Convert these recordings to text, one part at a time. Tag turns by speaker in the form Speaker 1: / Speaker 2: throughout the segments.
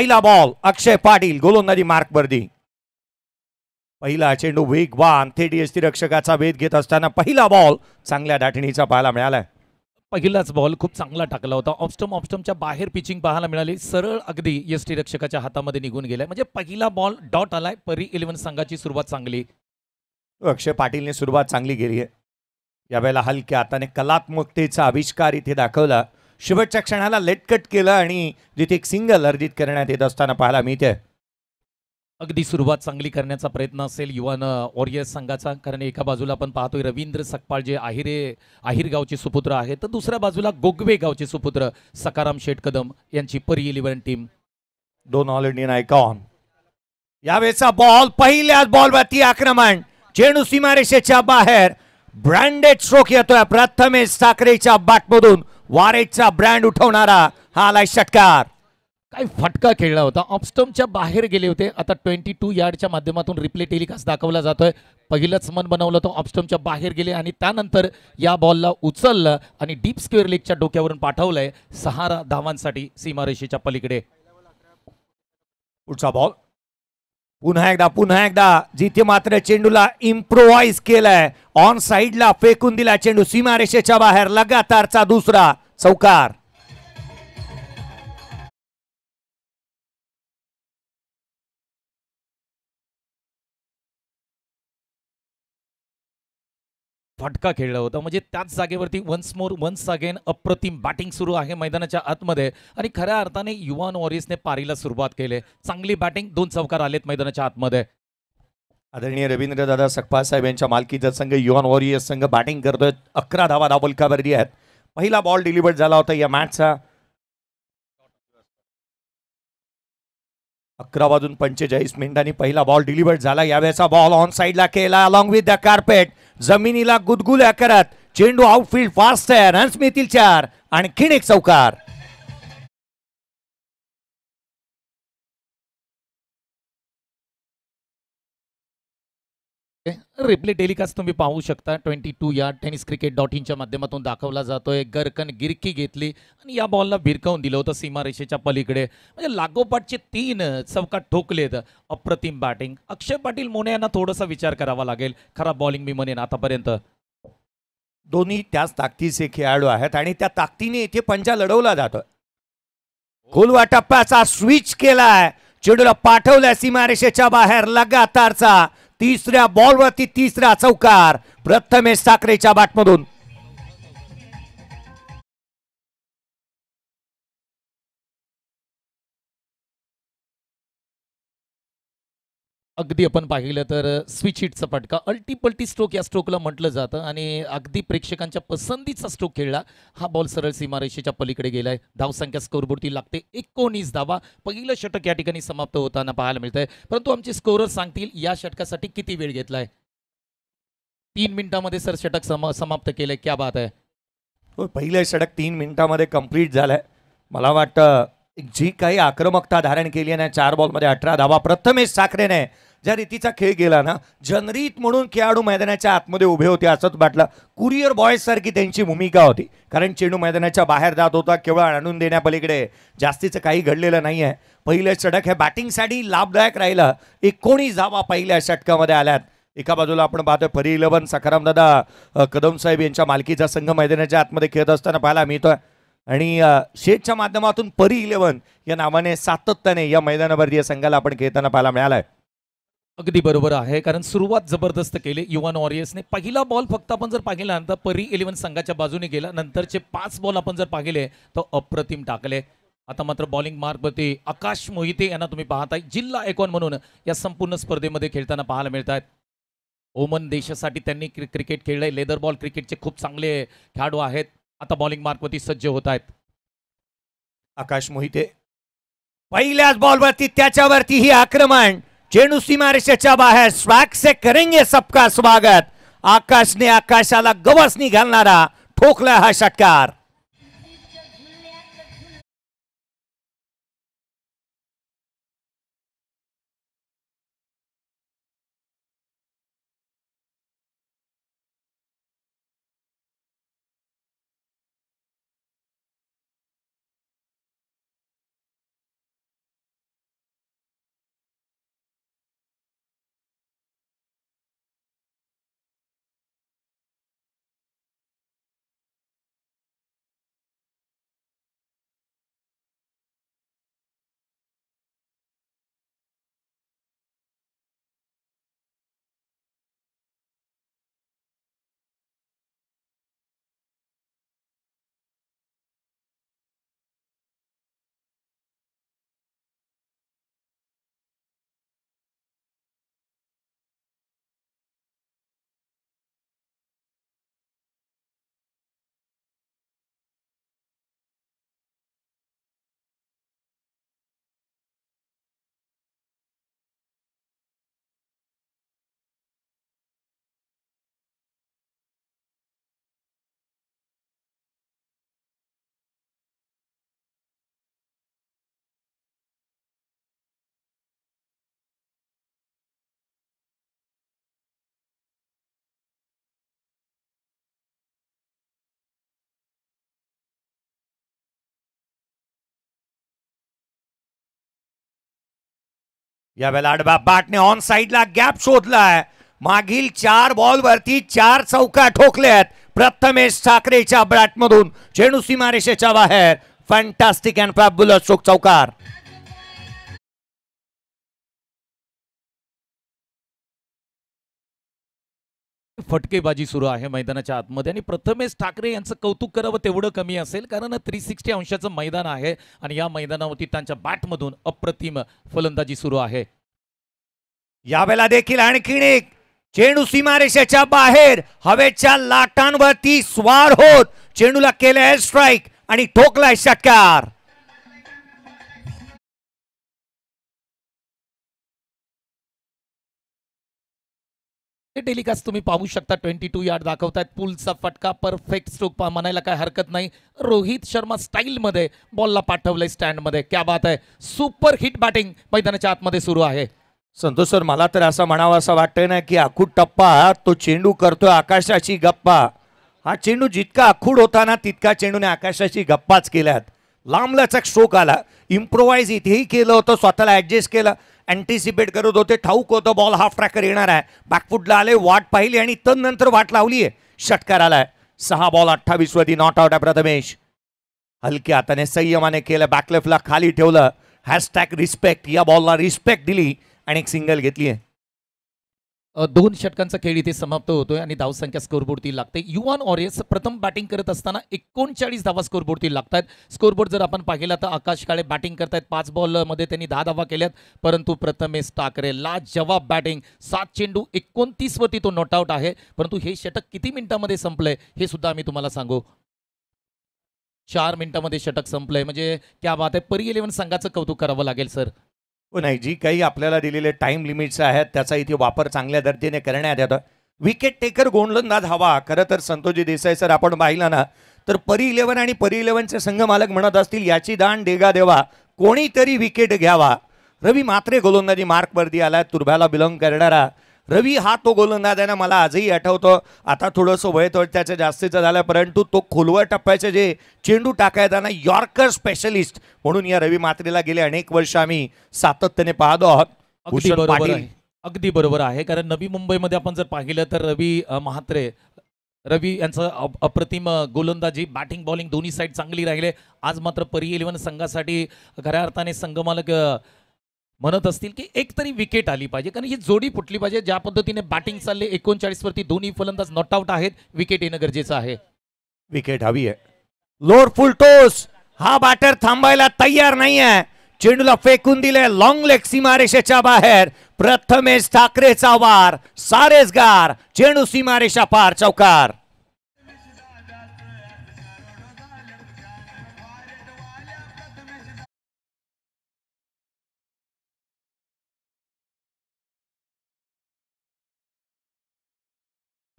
Speaker 1: पहिला बॉल अक्षय पाटील गोलंदाजी मार्कवरती. पहिला चेंडू वेगवान थेट यष्टीरक्षकाचा वेध घेत असताना पहिला बॉल चांगल्या दाटणीचा पाहायला मिळालाय.
Speaker 2: पहिलाच बॉल खूप चांगला टाकला होता. ऑफस्टमच्या बाहेर पिचिंग पाहायला मिळाली. सरळ अगदी यष्टीरक्षकाच्या हातामध्ये निघून गेलाय. म्हणजे पहिला बॉल डॉट आलाय. परी 11 संघाची सुरुवात चांगली.
Speaker 1: अक्षय पाटीलने सुरुवात चांगली केली आहे. यावेळेला हलक्या हाताने कलात्मकतेचा आविष्कार इथे दाखवला. शेवटच्या क्षणाला लेटकट केलं आणि जिथे एक सिंगल अर्जित करण्यात येत असताना पाहायला मिळते.
Speaker 2: अगदी सुरुवात चांगली करण्याचा प्रयत्न असेल युवान वॉरियर्स संघाचा. कारण एका बाजूला आपण पाहतोय रवींद्र सकपाळ जे आहिर गावचे सुपुत्र आहेत, तर दुसऱ्या बाजूला गोगवे गावचे सुपुत्र सकाराम शेठ कदम यांची परी 11 टीम.
Speaker 1: दोन ऑल इंडियन आयकॉन. यावेळेचा बॉल पहिल्याच बॉलवरती आक्रमण. चेंडू सीमारेषेच्या बाहेर. ब्रँडेड स्ट्रोक येतोय प्रथमेश साखरेच्या बॅटमधून. वारेचा ब्रँड उठवणारा हा आलाय षटकार.
Speaker 2: काय फटका खेळला होता. ऑफस्टमच्या बाहेर गेले होते. आता 22 यार्डच्या माध्यमातून रिप्ले टेलिकास्ट दाखवला जातोय. पहिलंच मन बनवलं तो ऑफस्टमच्या बाहेर गेले आणि त्यानंतर या बॉलला उचललं आणि डीप स्क्वेअर लेगच्या डोक्यावरून पाठवलंय 6 धावांसाठी सीमारेषेच्या पलीकडे.
Speaker 1: पुढचा बॉल पुन्हा एकदा जिथे मात्र चेंडूला इम्प्रोवाइज केलाय. ऑन साइडला फेकून दिला चेंडू सीमारेषेच्या बाहेर. लगातारचा दुसरा चौकार.
Speaker 2: फटका खेळला होता. म्हणजे त्याच जागेवरती वन्स अगेन अप्रतिम बॅटिंग सुरू आहे मैदानाच्या आतमध्ये आणि खऱ्या अर्थाने युवान वॉरियर्सने पारीला सुरुवात केली. चांगली बॅटिंग. 2 चौकार आलेत मैदानाच्या आतमध्ये.
Speaker 1: आदरणीय रवींद्रदादा सकपाळ साहेब यांच्या मालकीचा संघ युवान वॉरियर्स संघ बॅटिंग करतोय. 11 धावा धावफलकावरती आहेत. पहिला बॉल डिलिव्हर झाला होता या मॅचचा. 11:45 पहिला बॉल डिलिव्हर झाला. यावेळेचा बॉल ऑन साइडला केला अलॉंग विथ द कार्पेट. जमिनीला गुदगुल्या करत चेंडू आउटफील्ड फास्ट आहे. रन्स मिळतील 4. आणखीन एक चौकार.
Speaker 2: रिप्ले टेलिकास्ट तुम्ही पाहू शकता. 22 यार्ड tenniscricket.in माध्यमातून दाखवला जातोय. गरकन गिरकी घेतली आणि या बॉलला भिरकावून दिलं होतं सीमारेषेच्या पलीकडे. म्हणजे लागोपाठचे 3 चौकार ठोकलेत. अप्रतिम बॅटिंग. अक्षय पाटील मोने यांना थोडासा विचार करावा लागेल. खराब बॉलिंग मी म्हणेन आतापर्यंत.
Speaker 1: दोन्ही त्याच ताकदीचे खेळाडू आहेत आणि त्या ताकदीने इथे पंजा लढवला जातोय. खोलवा टप्प्याचा स्विच केलाय. चेंडूला पाठवलाय सीमारेषेच्या बाहेर. लगातारचा तिसऱ्या बॉलवरती तिसरा चौकार प्रथमेश साखरेच्या बॅटमधून.
Speaker 2: अगदी आपण पाहिलं तर स्विच हिटचा फटका. अल्टीपल्टी स्ट्रोक या स्ट्रोकला म्हटलं जातं आणि अगदी प्रेक्षकांच्या पसंतीचा स्ट्रोक खेळला. हा बॉल सरळ सीमारेषेच्या पलीकडे गेलाय. धावसंख्या स्कोरबोर्डती लागते 19 धावा. पहिलं षटक या ठिकाणी समाप्त होताना पाहायला मिळतंय. परंतु आमचे स्कोरर सांगतील या षटकासाठी किती वेळ घेतलाय. 3 मिनिटांमध्ये सर षटक समाप्त केलंय. क्या बात आहे.
Speaker 1: पहिलं षटक 3 मिनिटांमध्ये कंप्लीट झालंय. मला वाटतं जी काही आक्रमकता धारण केली आहे ना 4 बॉलमध्ये 18 धावा. प्रथमेश साखरेने ज्या रीतीचा खेळ केला ना, जनरीत म्हणून खेळाडू मैदानाच्या आतमध्ये उभे होते असंच वाटलं. कुरिअर बॉयज सारखी त्यांची भूमिका होती. कारण चेंडू मैदानाच्या बाहेर जात होता. केवळ आणून देण्यापलीकडे जास्तीचं काही घडलेलं नाही आहे. पहिलं षटक हे बॅटिंगसाठी लाभदायक राहिलं. 19 धावा पहिल्या षटकामध्ये आल्यात. एका बाजूला आपण पाहतोय परी 11 सकाराम दादा कदम साहेब यांच्या मालकीचा संघ मैदानाच्या आतमध्ये खेळत असताना पाहायला मिळतोय आणि शेठच्या माध्यमातून परी 11 या नावाने सातत्याने या मैदानावरती संघाला आपण खेळताना पाहायला मिळालाय.
Speaker 2: अगदी बरोबर आहे. कारण सुरुवात जबरदस्त केली युवान वॉरियर्सने. पहिला बॉल फक्त आपण जर पाहिला तर परी 11 संघाच्या बाजूने गेला. नंतरचे 5 बॉल आपण जर पाहिले तर अप्रतिम टाकले. आता मात्र बॉलिंग मार्कवरती आकाश मोहिते यांना तुम्ही पाहताय जिल्हा आयकॉन म्हणून या संपूर्ण स्पर्धेमध्ये खेळताना पाहायला मिळत आहेत. ओमन देशासाठी त्यांनी क्रिकेट खेळलंय. लेदर बॉल क्रिकेटचे खूप चांगले खेळाडू आहेत. आता बॉलिंग मार्कवरती सज्ज होत आहेत.
Speaker 1: आकाश मोहिते पहिल्याच बॉलवरती त्याच्यावरती ही आक्रमण. चेंडू सीमारेषेच्या बाहेर. स्वॅग से करेंगे सबका स्वागत. आकाशने आकाशाला गवसणी घालणारा ठोकला हा षटकार. यावेळेला आडवा बॅटने ऑन साइडला गॅप शोधलाय. मागील 4 बॉल वरती 4 चौका ठोकल्यात प्रथमेश ठाकरेच्या बॅटमधून. चेंडू सीमारेषेच्या बाहेर. फॅन्टास्टिक अँड फॅब्युलस स्ट्रोक चौकार.
Speaker 2: फटकेबाजी सुरू आहे मैदानाच्या आतमध्ये आणि प्रथमेश ठाकरे यांचं कौतुक करावं तेवढं कमी असेल, कारण 360 अंशाचं मैदान आहे आणि या मैदानावरती त्यांच्या बॅटमधून अप्रतिम फलंदाजी सुरू आहे.
Speaker 1: यावेळेला देखील आणखीन एक चेंडू सीमारेषेच्या बाहेर हवेच्या लाटांवरती स्वार होत चेंडूला केलंय स्ट्राईक आणि ठोकलाय षटकार.
Speaker 2: टेलिकास्ट तुम्ही पाहू शकता. 22 यार्ड दाखवतायत. पुलचा फटका परफेक्ट स्ट्रोक म्हणायला काय हरकत नाही. रोहित शर्मा स्टाईल मध्ये बॉलला पाठवलंय स्टँड मध्ये. क्या बात आहे. सुपर हिट बॅटिंग मैदानाच्या आतमध्ये सुरू आहे.
Speaker 1: संतोष सर, मला तर असं म्हणावं असं वाटतंय ना की आखूड टप्पा तो चेंडू करतोय आकाशाची गप्पा. हा चेंडू जितका आखूड होता ना तितका चेंडूने आकाशाची गप्पाच केल्यात. लांबलचक स्ट्रोक आला. इम्प्रोवाइज इथेही केलं होतं. स्वतःला ऍडजस्ट केलं. अँटिसिपेट करत होते. ठाऊक होतं बॉल हाफ ट्रॅकर येणार आहे. बॅकफुटला आले. वाट पाहिली आणि तदनंतर वाट लावली आहे. षटकार आलाय. 6 बॉल 28 वरती नॉट आउट आहे प्रथमेश. हलक्या हाताने संयमाने केलं. बॅकलेफ्टला खाली ठेवलं. Hashtag respect. या बॉलला रिस्पेक्ट दिली आणि एक सिंगल घेतली आहे.
Speaker 2: 2 षटकांचा खेळ इथे समाप्त होतोय आणि धावसंख्या स्कोरबोर्डती लागते. युवान ऑरियस प्रथम बॅटिंग करत असताना 39 धावा स्कोरबोर्डती लागतात. स्कोरबोर्ड जर आपण पाहिला तर आकाश काळे बॅटिंग करतायत. 5 बॉलमध्ये त्यांनी 10 धावा केल्यात. परंतु प्रथमेश ठाकरे लाजवाब बॅटिंग. 7 चेंडू 29 वरती तो नॉट आउट आहे. परंतु हे षटक किती मिनिटांमध्ये संपलंय हे सुद्धा आम्ही तुम्हाला सांगू. 4 मिनिटांमध्ये षटक संपलंय. म्हणजे क्या बात आहे. परी 11 संघाचं कौतुक करावं लागेल सर.
Speaker 1: हो नाही, जी काही आपल्याला दिलेले टाइम लिमिट्स आहेत त्याचा इथे वापर चांगल्या दर्जाने करण्यात येतो. विकेट टेकर गोलंदाज हवा. खरं तर संतोषजी देसाई सर आपण पाहिलं ना तर परी 11 आणि परी 11चे संघ मालक म्हणत असतील याची दान देगा देवा, कोणीतरी विकेट घ्यावा. रवी मात्रे गोलंदाजी मार्कवरती आलाय. तुर्भ्याला बिलॉंग करणारा रवी हा तो गोलंदाज आहे ना. मला आजही आठवतो. आता थोडंसं वय त्याचं जास्तीचं झालं परंतु तो खोलवर टप्प्याचे जे चेंडू टाकायचा ना यॉर्कर स्पेशलिस्ट म्हणून या रवी मात्रेला गेले अनेक वर्ष आम्ही सातत्याने पाहतो आहोत.
Speaker 2: अगदी बरोबर आहे. कारण नवी मुंबईमध्ये आपण जर पाहिलं तर रवी यांचं अप्रतिम गोलंदाजी बॅटिंग बॉलिंग दोन्ही साईड चांगली राहिले. आज मात्र परी 11 संघासाठी खऱ्या अर्थाने संघमालक म्हणत असतील की एक तरी विकेट आली पाहिजे, कारण ही जोडी फुटली पाहिजे. ज्या पद्धतीने बॅटिंग चालले 39 वरती दोन्ही फलंदाज नॉट आउट आहेत. विकेट येणं गरजेचं आहे.
Speaker 1: विकेट हवी आहे. Lower full toss. हा बॅटर थांबायला तयार नाही आहे. चेंडूला फेकून दिले लॉंग लेग सीमारेषेच्या बाहेर. प्रथमेश ठाकरेचा वार. सारेसगार. चेंडू सीमारेषा पार. चौकार.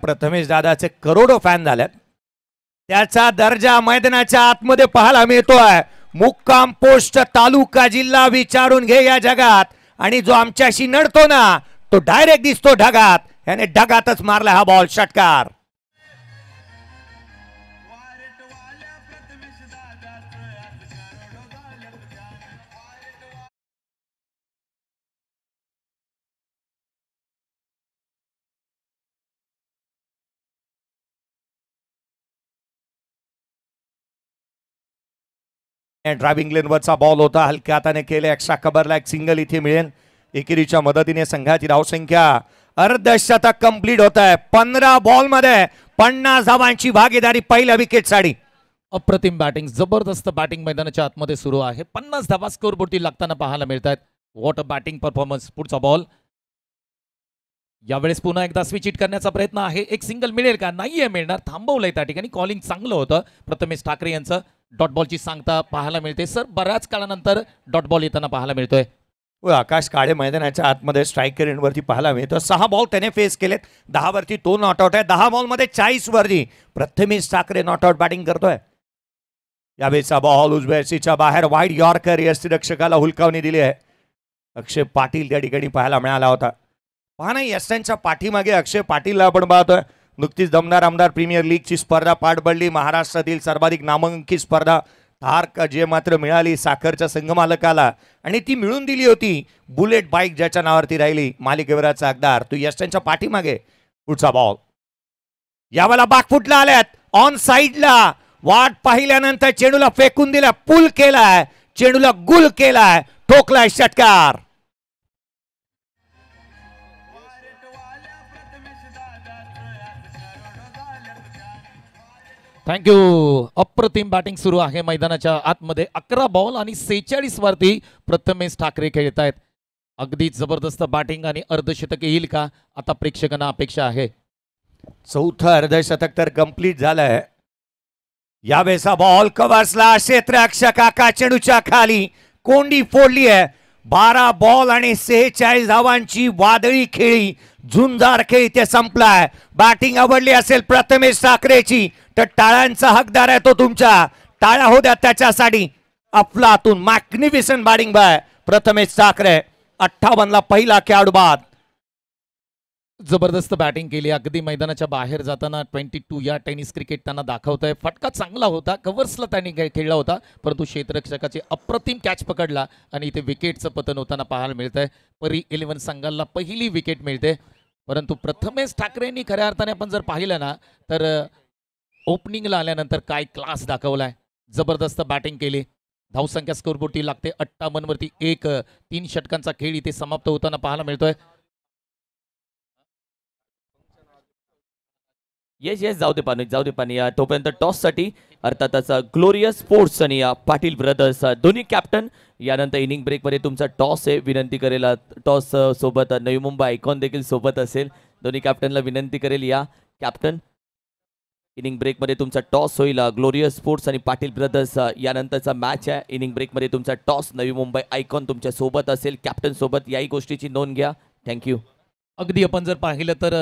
Speaker 1: प्रथमेश दादाचे करोडो फॅन झाल्यात. त्याचा दर्जा मैदानाच्या आतमध्ये पाहायला मिळतोय. मुक्काम पोस्ट तालुका जिल्हा विचारून घे या जगात. आणि जो आमच्याशी नडतो ना तो डायरेक्ट दिसतो ढगात. याने ढगातच मारला हा बॉल. षटकार. ड्रायव्हिंग लेनवरचा बॉल होता. हलक्या हाताने केले. एक्स्ट्रा कव्हरला एक सिंगल इथे मिळेल. एकेरीच्या मदतीने संघाची धावसंख्या अर्धशतक कंप्लीट होत आहे. 15 बॉल मध्ये 50 धावांची भागीदारी पहिल्या विकेट साठी.
Speaker 2: अप्रतिम बॅटिंग. जबरदस्त बॅटिंग मैदानाच्या आतमध्ये सुरू आहे. 50 धावा स्कोरबोर्डती लागताना पाहायला मिळतात. What a batting performance. पुढचा बॉल. यावेळेस पुन्हा एकदा स्विच हिट करण्याचा प्रयत्न आहे. एक सिंगल मिळेल का? नाहीये मिळणार. थांबवलंय त्या ठिकाणी. कॉलिंग चांगलं होतं प्रथमेश ठाकरे यांचं. डॉट बॉलची सांगता पाहायला मिळते. सर बऱ्याच काळानंतर डॉट बॉल येताना पाहायला मिळतोय.
Speaker 1: आकाश काळे मैदानाच्या आतमध्ये स्ट्राईकर एंडवरती पाहायला मिळतं. 6 बॉल त्याने फेस केलेत. 10 वरती तो नॉट आउट आहे. 10 बॉल मध्ये 40 वरती Prathamesh Thackeray not out batting करतोय. यावेळेचा बॉल उजव्याच्या बाहेर. वाईड यॉर्कर यष्टीरक्षकाला हुलकावणी दिली आहे. अक्षय पाटील त्या ठिकाणी पाहायला मिळाला होता. पहा ना यशांच्या पाठीमागे अक्षय पाटीलला आपण पाहतोय. नुकतीच दमदार आमदार प्रीमियर लीगची स्पर्धा पार पडली. महाराष्ट्रातील सर्वाधिक नामांकित स्पर्धा थार का जे मात्र मिळाली साखरच्या संघमालकाला आणि ती मिळून दिली होती बुलेट बाईक ज्याच्या नावावरती राहिली मालिकेवरचा अगदार तो यश पाठीमागे. पुढचा बॉल यावेळेला बाकफुटला आल्यात ऑन साइडला वाट पाहिल्यानंतर चेंडूला फेकून दिला पुल केलाय चेंडूला गुल केलाय ठोकलाय षटकार.
Speaker 2: थँक्यू. अप्रतिम बॅटिंग सुरू आहे मैदानाच्या आतमध्ये. 11 बॉल आणि 46 वरती प्रथमेश ठाकरे खेळत आहेत. अगदी जबरदस्त बॅटिंग आणि अर्धशतक येईल का आता प्रेक्षकांना अपेक्षा आहे.
Speaker 1: चौथं अर्धशतक तर कंप्लीट झालंय. यावेळेचा बॉल कव्हर्सला क्षेत्ररक्षका चेंडूच्या खाली कोंडी फोडली आहे. 12 बॉल आणि 46 धावांची वादळी खेळी झुंजार खेळ इथे संपलाय. बॅटिंग आवडली असेल प्रथमेश ठाकरेची तर टाळ्यांचा हकदार आहे तो तुमच्या. टाळ्या होत्या त्याच्यासाठी. अफलातून magnificent batting by Prathamesh Thackeray. 58 ला पहिला खेळाडू बाद.
Speaker 2: जबरदस्त बॅटिंग केली. अगदी मैदानाच्या बाहेर जाताना 22 या टेनिस क्रिकेट त्यांना दाखवत आहे. फटका चांगला होता. कव्हर्सला त्यांनी खेळला होता परंतु क्षेत्ररक्षकाचे अप्रतिम कॅच पकडला आणि इथे विकेटचं पतन होताना पाहायला मिळत आहे. परी 11 संघाला पहिली विकेट मिळते परंतु प्रथमेश ठाकरेंनी खऱ्या अर्थाने आपण जर पाहिलं ना तर ओपनिंगला आल्यानंतर काय क्लास दाखवलाय. जबरदस्त बॅटिंग केली. धावसंख्या स्कोरबोर्डची लागते 58 वरती 3 षटकांचा खेळ इथे समाप्त होताना पाहायला मिळतोय.
Speaker 3: येस येस जाऊ दे पाणी तोपर्यंत टॉससाठी अर्थातच ग्लोरियस स्पोर्ट्स आणि पाटील ब्रदर्स दोन्ही कॅप्टन यानंतर इनिंग ब्रेकमध्ये तुमचा टॉस आहे. विनंती करेल टॉस सोबत नवी मुंबई आयकॉन देखील सोबत असेल. दोन्ही कॅप्टनला विनंती करेल या कॅप्टन इनिंग ब्रेकमध्ये तुमचा टॉस होईल. ग्लोरियस स्पोर्ट्स आणि पाटील ब्रदर्स यानंतरचा मॅच आहे. इनिंग ब्रेकमध्ये तुमचा टॉस नवी मुंबई आयकॉन तुमच्या सोबत असेल. कॅप्टन सोबत याही गोष्टीची नोंद घ्या. थँक्यू.
Speaker 2: अगदी आपण जर पाहिलं तर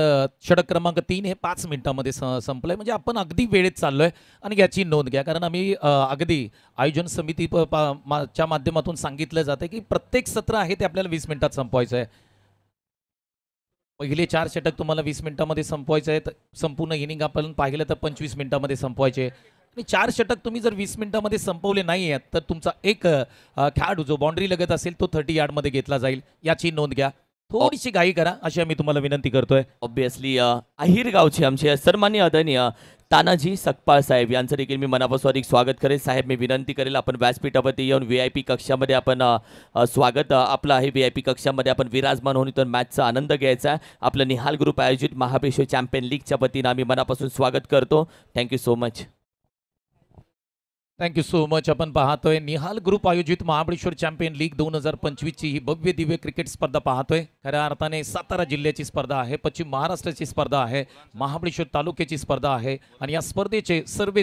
Speaker 2: षटक क्रमांक 3 हे 5 मिनिटांमध्ये संपलंय. म्हणजे आपण अगदी वेळेत चाललोय आणि याची नोंद घ्या कारण आम्ही अगदी आयोजन समिती च्या माध्यमातून सांगितलं जातं की प्रत्येक सत्र आहे ते आपल्याला 20 मिनिटात संपवायचं आहे. पहिले 4 षटक तुम्हाला 20 मिनिटांमध्ये संपवायचे आहेत. संपूर्ण इनिंग आपण पाहिलं तर 25 मिनिटांमध्ये संपवायचे आणि 4 षटक तुम्ही जर 20 मिनिटांमध्ये संपवले नाही आहेत तर तुमचा एक खेळाडू जो बाउंड्री लगत असेल तो 30 यार्डमध्ये घेतला जाईल. याची नोंद घ्या. थोडीशी घाई करा अशी आम्ही तुम्हाला विनंती करतोय.
Speaker 3: ऑब्विसली अहिर गावचे आमचे सन्माननीय आदरणीय तानाजी सकपाळ साहेब यांचं देखील मी मनापासून अधिक स्वागत करेल. साहेब मी विनंती करेल आपण व्यासपीठावरती येऊन VIP कक्षामध्ये आपण स्वागत आपलं आहे. VIP कक्षामध्ये आपण विराजमान होऊन इथून मॅचचा आनंद घ्यायचा आहे. आपलं निहाल ग्रुप आयोजित महाबळेश्वर चॅम्पियन लीगच्या वतीनं आम्ही मनापासून स्वागत करतो. Thank you so much.
Speaker 2: Thank you so much. आपण पाहतोय निहाल ग्रुप आयोजित महाबळेश्वर चॅम्पियन लीग 2025 ची ही भव्य दिव्य क्रिकेट स्पर्धा पाहतोय. खऱ्या अर्थाने सातारा जिल्ह्याची स्पर्धा आहे. पश्चिम महाराष्ट्राची स्पर्धा आहे. महाबळेश्वर तालुक्याची स्पर्धा आहे आणि या स्पर्धेचे सर्व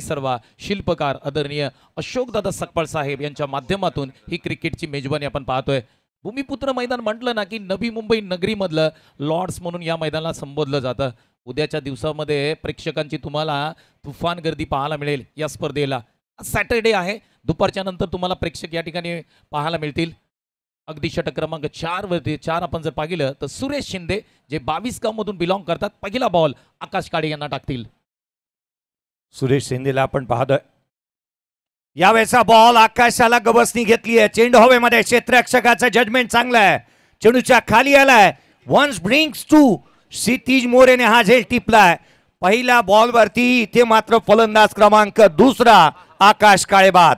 Speaker 2: शिल्पकार आदरणीय अशोकदादा सकपाळ साहेब यांच्या माध्यमातून ही क्रिकेटची मेजबानी आपण पाहतोय. भूमिपुत्र मैदान म्हटलं ना की नवी मुंबई नगरीमधलं लॉर्ड्स म्हणून या मैदानाला संबोधलं जातं. उद्याच्या दिवसामध्ये प्रेक्षकांची तुम्हाला तुफान गर्दी पाहायला मिळेल. या स्पर्धेला सॅटर्डे आहे. दुपारच्या नंतर तुम्हाला प्रेक्षक या ठिकाणी पाहायला मिळतील. अगदी षटक क्रमांक 4 वरती 4 आपण जर पाहिलं तर सुरेश शिंदे जे 22 गाव मधून बिलॉंग करतात पहिला बॉल आकाश काळे यांना टाकतील.
Speaker 1: सुरेश शिंदेला आपण पाहतोय. यावेळेचा बॉल आकाशाला गबसनी घेतली आहे. चेंडू हवेमध्ये क्षेत्ररक्षकाचं जजमेंट चांगलं आहे. चेंडूच्या खाली आलाय. वन्स ब्रिंग्स टू क्षितिज मोरेने हा झेल टिपलाय. पहिल्या बॉलवरती इथे मात्र फलंदाज क्रमांक 2 आकाश काळे बाद.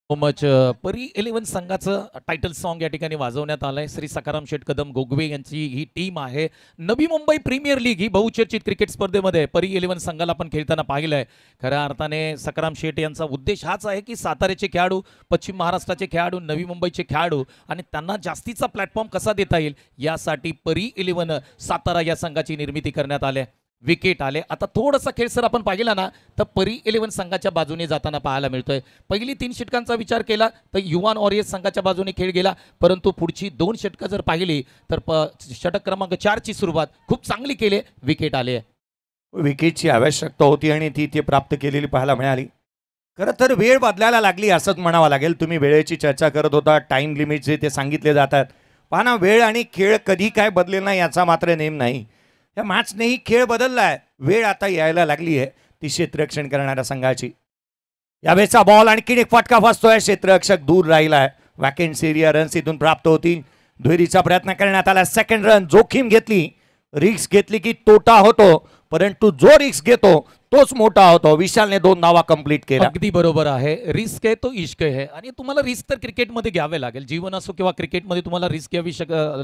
Speaker 2: So much. परी 11 संघाचं टायटल सॉन्ग या ठिकाणी वाजवण्यात आलंय. श्री सखाराम शेठ कदम गोगवे यांची ही टीम आहे. नवी मुंबई प्रीमियर लीग ही बहुचर्चित क्रिकेट स्पर्धेमध्ये परी 11 संघाला आपण खेळताना पाहिलंय. खऱ्या अर्थाने सखाराम शेठ यांचा उद्देश हाच आहे की साताऱ्याचे खेळाडू, पश्चिम महाराष्ट्राचे खेळाडू, नवी मुंबईचे खेळाडू आणि त्यांना जास्तीचा प्लॅटफॉर्म कसा देता येईल यासाठी परी 11 सातारा या संघाची निर्मिती करण्यात आली. विकेट आले. आता थोडासा खेळ सर आपण पाहिला ना तर परी 11 संघाच्या बाजूने जाताना पाहायला मिळतोय. पहिली 3 षटकांचा विचार केला तर युवान वॉरियर्स संघाच्या बाजूने खेळ गेला परंतु पुढची 2 षटकं जर पाहिली तर षटक क्रमांक 4 ची सुरुवात खूप चांगली केली. विकेट आले.
Speaker 1: विकेटची आवश्यकता होती आणि ती प्राप्त केलेली पाहायला मिळाली. खरं तर वेळ बदलायला लागली असंच म्हणावं लागेल. तुम्ही वेळेची चर्चा करत होता, टाइम लिमिट जे ते सांगितले जातात. पहा ना, वेळ आणि खेळ कधी काय बदलेल ना याचा मात्र नेम नाही. या मॅचनेही खेळ बदललाय. वेळ आता यायला लागली आहे ती क्षेत्ररक्षण करणाऱ्या संघाची. यावेळेचा बॉल आणखीन एक फटका फसतोय. क्षेत्ररक्षक दूर राहिलाय. वॅकेंट एरिया रन्स इथून प्राप्त होतील. दुहेरीचा प्रयत्न करण्यात आला. सेकंड रन जोखीम घेतली. रिस्क घेतली की तोटा होतो, परंतु जो रिस्क घेतो तोच मोठा होतो. विशालने 2 धावा कंप्लीट केल्या.
Speaker 2: अगदी बरोबर आहे. रिस्क आहे तो इश्क आहे आणि तुम्हाला रिस्क तर क्रिकेटमध्ये घ्यावे लागेल. जीवन असो किंवा क्रिकेटमध्ये तुम्हाला रिस्क घ्यावी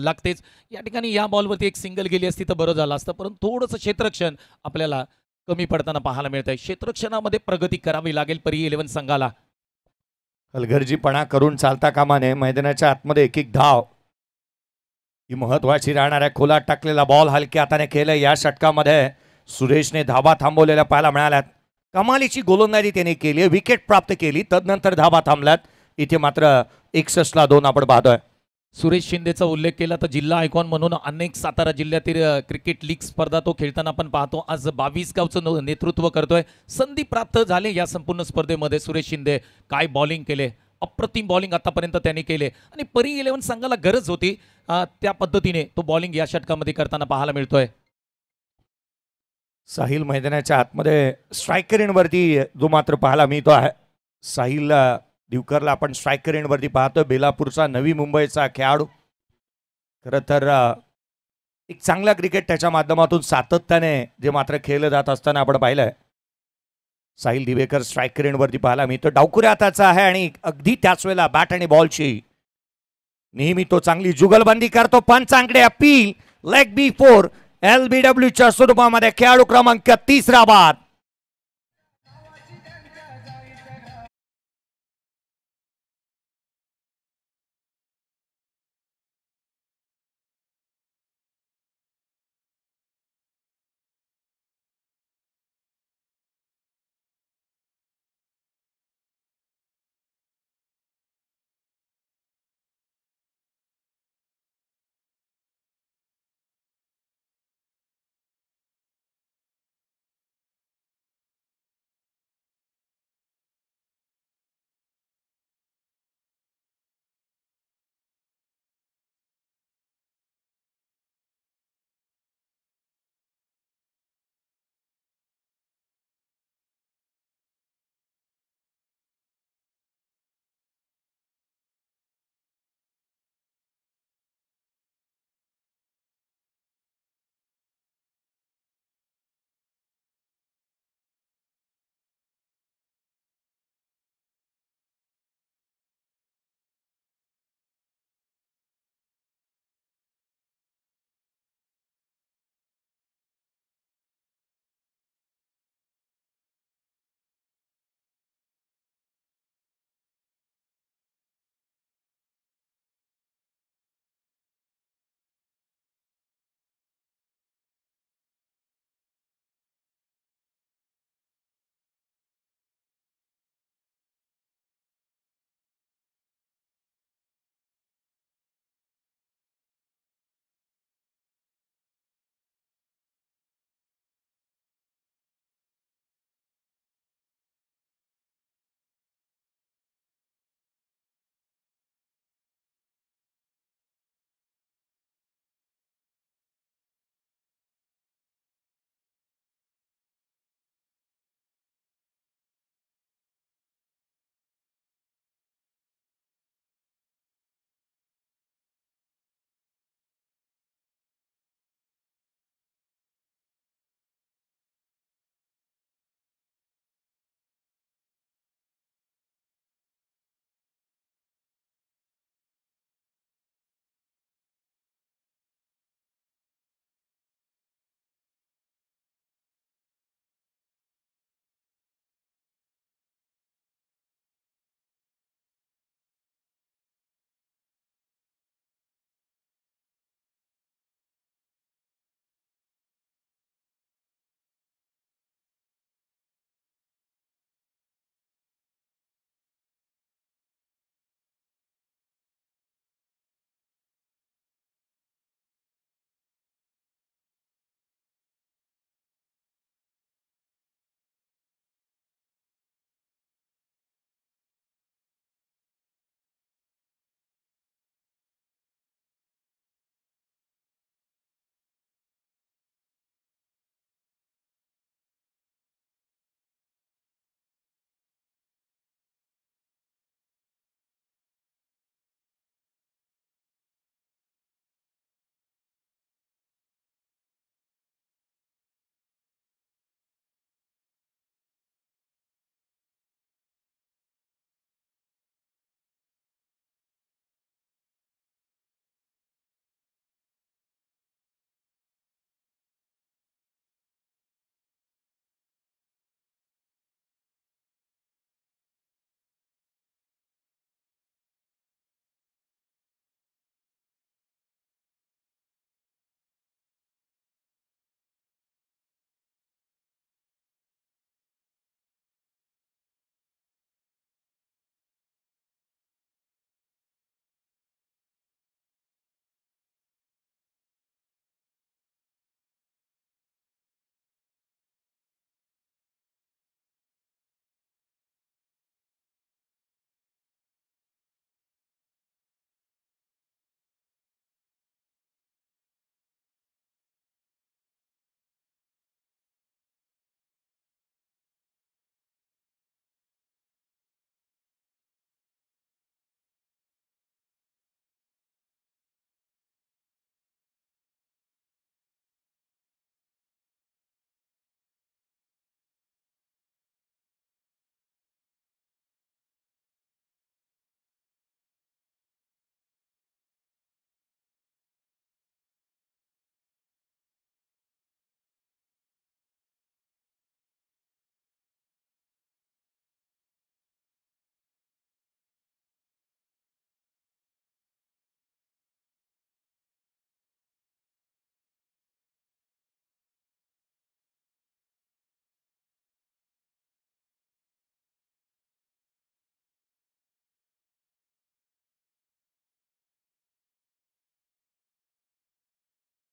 Speaker 2: लागतेच. या ठिकाणी या बॉलवरती एक सिंगल गेली असती तर बरं झालं असतं, परंतु थोडंसं क्षेत्ररक्षण आपल्याला कमी पडताना पाहायला मिळतंय. क्षेत्ररक्षणामध्ये प्रगती करावी लागेल परी 11 संघाला.
Speaker 1: हलगर्जीपणा करून चालता कामा नये. मैदानाच्या आतमध्ये एक एक धाव ही महत्वाची राहणार आहे. खोलात टाकलेला बॉल हलक्या हाताने केलं. या षटकामध्ये सुरेशने धाबा थांबवलेल्या पाहायला मिळाल्यात. कमालीची गोलंदाजी त्याने केली. विकेट प्राप्त केली, तदनंतर धाबा थांबल्यात. इथे मात्र 61ला 2 आपण पाहतोय.
Speaker 2: सुरेश शिंदेचा उल्लेख केला तर जिल्हा आयकॉन म्हणून अनेक सातारा जिल्ह्यातील क्रिकेट लीग स्पर्धा तो खेळताना आपण पाहतो. आज 22 गावचं नेतृत्व करतोय. संधी प्राप्त झाले या संपूर्ण स्पर्धेमध्ये. सुरेश शिंदे काय बॉलिंग केले, अप्रतिम बॉलिंग आतापर्यंत त्यांनी केले आणि परी 11 संघाला गरज होती त्या पद्धतीने तो बॉलिंग या षटकामध्ये करताना पाहायला मिळतोय.
Speaker 1: साहिल मैदानाच्या आतमध्ये स्ट्रायकर एंडवरती जो मात्र पाहायला मिळतो आहे. साहिल दिवकरला आपण स्ट्रायकर एंडवरती पाहतो. बेलापूरचा, नवी मुंबईचा खेळाडू. खरं तर एक चांगला क्रिकेट त्याच्या माध्यमातून सातत्याने जे मात्र खेळलं जात असताना आपण पाहिलंय. साहिल दिवेकर स्ट्रायकर एंडवरती पाहायला मिळतो. डावखुऱ्या हाताचा आहे आणि अगदी त्याच वेळेला बॅट आणि बॉलची नेहमी तो चांगली जुगलबंदी करतो. पंचांकडे अपील. लेग बी 4 LBWच्या स्वरूपामध्ये खेळाडू क्रमांक 30 बाद.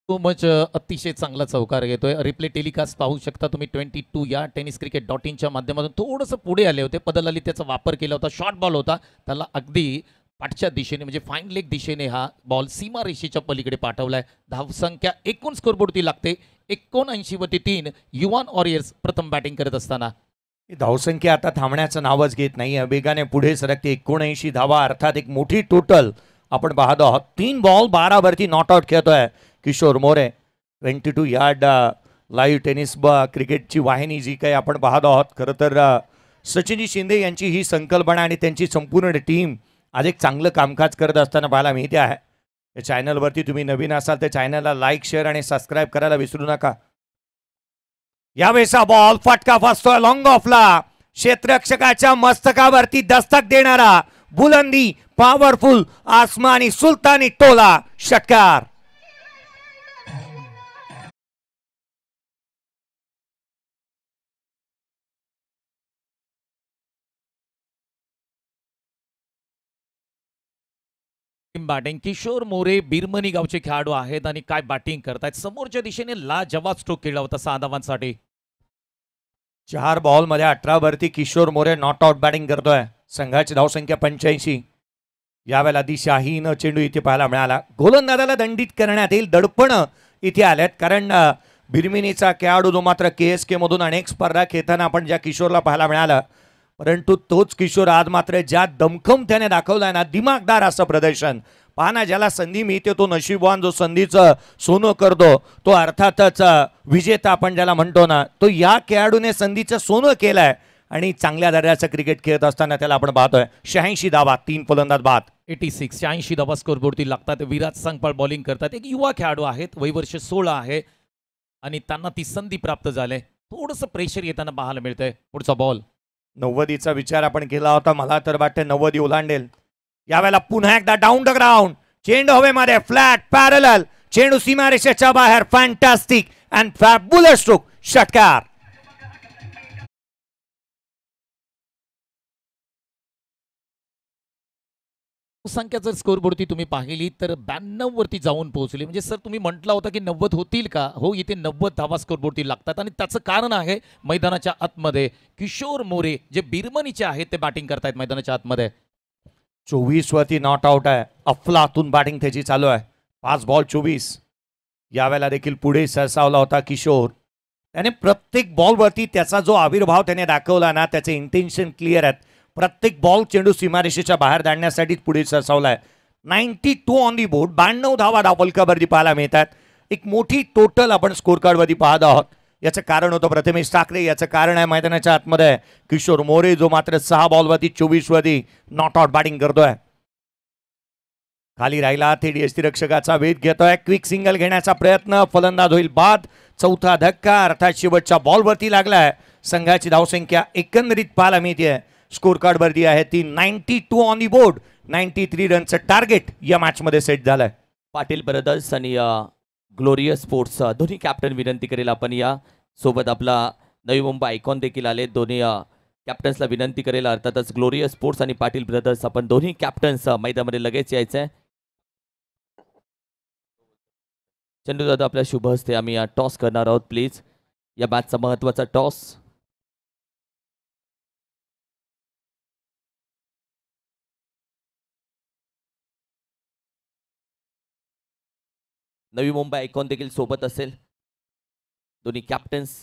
Speaker 2: तो मच अतिशय चांगला चौकार घेतोय. रिप्ले टेलिकास्ट पाहू शकता तुम्ही 22 या टेनिस क्रिकेट .inच्या माध्यमातून थोडंसं पुढे आले होते. पदल अली त्याचा वापर केला होता. शॉर्ट बॉल होता, त्याला अगदी पाठच्या दिशेने म्हणजे फाईन लेग दिशेने हा बॉल सीमा रेषेच्या पलीकडे पाठवलाय. धावसंख्या एकूण स्कोरबोर्डती लागते 79-3. युवान वॉरियर्स प्रथम बॅटिंग करत असताना.
Speaker 1: ही धावसंख्या आता थांबण्याचं नावच घेत नाही. वेगाने पुढे सरकते. 79 धावा, अर्थात एक मोठी टोटल आपण पाहतो आहोत. 3 बॉल 12 वरती नॉट आउट खेळतोय Kishore More. 22 yard live tennis क्रिकेटची वाहिनी जी काही आपण पाहतो आहोत. खरं तर सचिनजी शिंदे यांची ही संकल्पना आणि त्यांची संपूर्ण टीम आज एक चांगलं कामकाज करत असताना पाहायला मिळते आहे. या चॅनलवरती तुम्ही नवीन असाल तर चॅनलला लाईक, शेअर आणि सबस्क्राईब करायला विसरू नका. यावेळेचा बॉल फटका फसतोय लॉंग ऑफला. क्षेत्ररक्षकाच्या मस्तकावरती दस्तक देणारा बुलंदी, पॉवरफुल, आसमानी, सुलतानी टोला, षटकार.
Speaker 2: बॅटिंग किशोर मोरे बिरमणी गावचे खेळाडू आहेत आणि काय बॅटिंग करतायत. समोरच्या दिशेने लाजवाब स्ट्रोक केला होता 6 धावांसाठी.
Speaker 1: 4 बॉल मध्ये 18 वरती Kishore More not out batting करतोय. संघाची धावसंख्या 85. यावेळेला दिशाहीन चेंडू इथे पाहायला मिळाला. गोलंदाजाला दंडित करण्यात येईल. दडपण इथे आल्यात कारण बिरमिनीचा खेळाडू जो मात्र KSK मधून अनेक स्पर्धा खेळताना आपण ज्या किशोरला पाहायला मिळाला, परंतु तोच किशोर आज मात्र ज्या दमखम त्याने दाखवलाय ना, दिमागदार असं प्रदर्शन पाहना. ज्याला संधी मिळते तो नशीबवान, जो संधीचं सोनं करतो तो अर्थातच विजेता आपण ज्याला म्हणतो ना, तो या खेळाडूने संधीचं सोनं केलंय आणि चांगल्या दर्जाचं क्रिकेट खेळत असताना त्याला आपण पाहतोय. 86 धावा, 3 फलंदाज बाद.
Speaker 2: 86 86 धावा स्कोरबोर्डती लागतात. विराट संगपाळ बॉलिंग करतात. एक युवा खेळाडू आहेत, वयवर्ष 16 आहे आणि त्यांना ती संधी प्राप्त झाले. थोडंसं प्रेशर येताना पाहायला मिळतंय. पुढचा बॉल
Speaker 1: 90चा विचार आपण केला होता. मला तर वाटतं 90 ओलांडेल. यावेळेला पुन्हा एकदा डाऊन द ग्राउंड. चेंडू हवेमध्ये फ्लॅट पॅरलल. चेंडू सीमारेषेच्या बाहेर. फॅन्टास्टिक अँड फॅब्युलस स्ट्रोक, षटकार.
Speaker 2: संख्या जर स्कोरबोर्डती तुम्ही पाहिली तर 92 वरती जाऊन पोहोचली. म्हणजे सर तुम्ही म्हटला होता की 90 होतील का? हो, इथे 90 धावा स्कोरबोर्डती लागतात आणि त्याचं कारण आहे मैदानाच्या आतमध्ये किशोर मोरे जे बिरमणीचे आहेत ते बॅटिंग करतायत मैदानाच्या आतमध्ये.
Speaker 1: 24 वरती नॉट आउट आहे. अफलातून बॅटिंग त्याची चालू आहे. 5 बॉल 24. यावेळेला देखील पुढे सरसावला होता किशोर. त्याने प्रत्येक बॉलवरती त्याचा जो आविर्भाव त्याने दाखवला ना, त्याचे इंटेन्शन क्लिअर आहेत. प्रत्येक बॉल चेंडू सीमारेषेच्या बाहेर धाडण्यासाठीच पुढे सरसावलाय. 92 ऑन दी बोर्ड. 92 धावा धावफलकावरती पाहायला मिळतात. एक मोठी टोटल आपण स्कोर कार्डवरती पाहत आहोत. याचं कारण होतं प्रथमेश ठाकरे. याचं कारण आहे मैदानाच्या आतमध्ये किशोर मोरे जो मात्र 6 बॉलवरती 24 वरती नॉट आउट बॅटिंग करतोय. खाली राहिला थेट यष्टिरक्षकाचा वेध घेतोय. क्विक सिंगल घेण्याचा प्रयत्न, फलंदाज होईल बाद. चौथा धक्का अर्थात शेवटच्या बॉलवरती लागलाय. संघाची धावसंख्या एकंदरीत पाहायला मिळते स्कोर कार्ड वरती आहे ती 92 ऑन दी बोर्ड. 93 रनचं टार्गेट या मॅच मध्ये सेट झालंय.
Speaker 3: पाटील ब्रदर्स आणि ग्लोरियस स्पोर्ट्स दोन्ही कॅप्टन विनंती करेल आपण या सोबत. आपला नवी मुंबई आयकॉन देखील आले. दोन्ही कॅप्टन्सला विनंती करेल. अर्थातच ग्लोरियस स्पोर्ट्स आणि पाटील ब्रदर्स आपण दोन्ही कॅप्टन्स मैदानामध्ये लगेच यायचंय. चंदू दादा आपल्या शुभ हस्ते आम्ही टॉस करणार आहोत. प्लीज या मॅचचा महत्वाचा टॉस. नवी मुंबई आयकॉन देखील सोबत असेल. दोन्ही कॅप्टन्स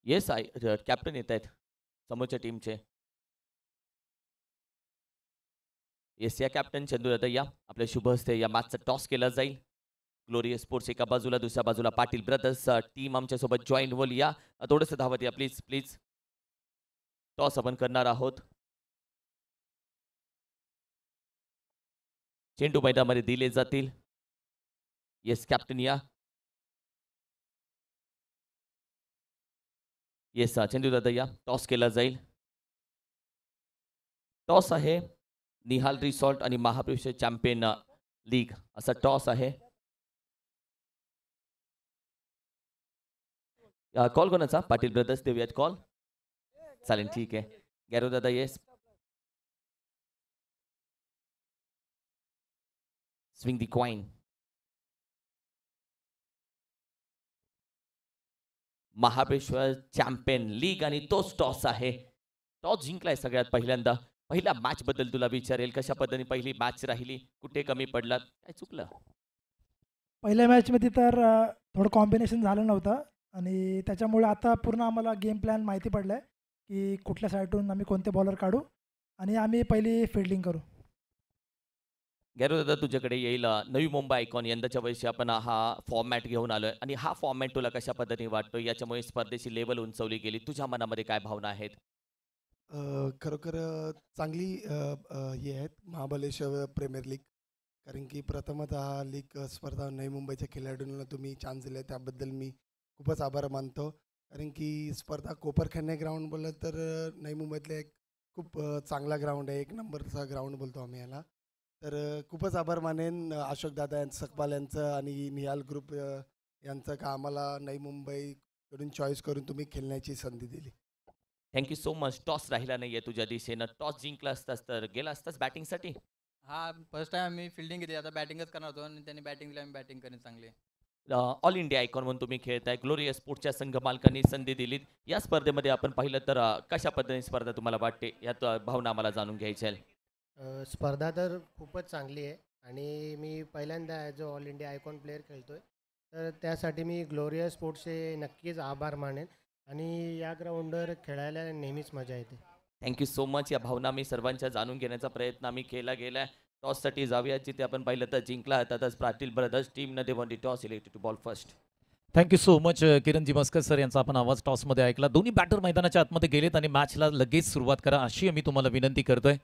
Speaker 3: येस कॅप्टन येत आहेत समोरच्या टीमचे. येस या कॅप्टन चंदू दादा या आपल्या शुभ हस्ते या मॅचचा टॉस केला जाईल. ग्लोरियस स्पोर्ट्स एका बाजूला, दुसऱ्या बाजूला पाटील ब्रदर्स टीम आमच्या सोबत जॉईन होईल. या थोडंसं धावत या प्लीज प्लीज. टॉस आपण करणार आहोत. चेंडू मैदानामध्ये दिले जातील. येस कॅप्टन या. येस चंदू दादा या टॉस केला जाईल. टॉस आहे निहाल रिसॉर्ट आणि महाबळेश्वर चॅम्पियन लीग असा टॉस आहे. कॉल कोणाचा? पाटील ब्रदर्स देऊयात कॉल. चालेल ठीक आहे. गॅरो दादा येस. स्विंग दी क्वाइन. महाबळेश्वर चॅम्पियन लीग आणि तोच टॉस आहे. टॉस जिंकलाय सगळ्यात पहिल्यांदा. पहिल्या मॅच बद्दल तुला विचारेल, कशा पद्धतीने पहिली मॅच राहिली, कुठे कमी पडलात, काय चुकलं?
Speaker 4: पहिल्या मॅचमध्ये तर थोडं कॉम्बिनेशन झालं नव्हतं आणि त्याच्यामुळे आता पूर्ण आम्हाला गेम प्लॅन माहिती पडलं आहे की कुठल्या साईडून आम्ही कोणते बॉलर काढू आणि आम्ही पहिली फिल्डिंग करू.
Speaker 3: गॅरो दादा तुझ्याकडे येईल. नवी मुंबई आयकॉन यंदाच्या वर्षी आपण हा फॉर्मॅट घेऊन आलोय आणि हा फॉर्मॅट तुला कशा पद्धतीने वाटतो? याच्यामुळे स्पर्धेची लेवल उंचवली गेली. तुझ्या मनामध्ये काय भावना आहेत?
Speaker 5: खरोखर चांगली हे आहेत महाबळेश्वर प्रीमियर लीग. कारण की प्रथमतः हा लीग स्पर्धा नवी मुंबईच्या खेळाडूंना तुम्ही चान्स दिला त्याबद्दल मी खूपच आभार मानतो. कारण की स्पर्धा कोपरखैरणे ग्राउंड बोललं तर नवी मुंबईतलं एक खूप चांगला ग्राउंड आहे, एक नंबरचा ग्राउंड बोलतो आम्ही याला. तर खूपच आभार मानेन अशोक दादा यांचं, सकपाल यांचं आणि निहाल ग्रुप यांचं का आम्हाला नवी मुंबईकडून चॉईस करून तुम्ही खेळण्याची संधी दिली.
Speaker 3: Thank you so much. टॉस राहिला नाहीये तुझ्या दिशेनं. टॉस जिंकला असतास तर गेला असतास बॅटिंगसाठी.
Speaker 6: हा फर्स्ट टाइम आम्ही फिल्डिंग घेतली, आता बॅटिंगच करणार होतो आणि त्यांनी बॅटिंग दिली, आम्ही बॅटिंग करेन चांगली.
Speaker 3: ऑल इंडिया आयकॉन म्हणून तुम्ही खेळताय. ग्लोरियस स्पोर्ट्सच्या संघ मालकांनी संधी दिली. या स्पर्धेमध्ये आपण पाहिलं तर कशा पद्धतीने स्पर्धा तुम्हाला वाटते, यात भावना आम्हाला जाणून घ्यायची आहे.
Speaker 7: स्पर्धा तर खूपच चांगली आहे आणि मी पहिल्यांदा as a all India icon player खेळतो आहे. तर त्यासाठी मी ग्लोरियस स्पोर्ट्सचे नक्कीच आभार मानेन आणि या ग्राउंडवर खेळायला नेहमीच मजा येते.
Speaker 3: Thank you so much. या भावना मी सर्वांच्या जाणून घेण्याचा प्रयत्न आम्ही केला गेला आहे. टॉससाठी जाऊयात, जिथे आपण पाहिलं तर जिंकला होता पाटील ब्रदर्स टीमनं they won the toss, elected to bowl first.
Speaker 2: Thank you so much Kiranji Maskar sir यांचा आपण आवाज टॉसमध्ये ऐकला. दोन्ही बॅटर मैदानाच्या आतमध्ये गेलेत आणि मॅचला लगेच सुरुवात करा अशी आम्ही तुम्हाला विनंती करतोय.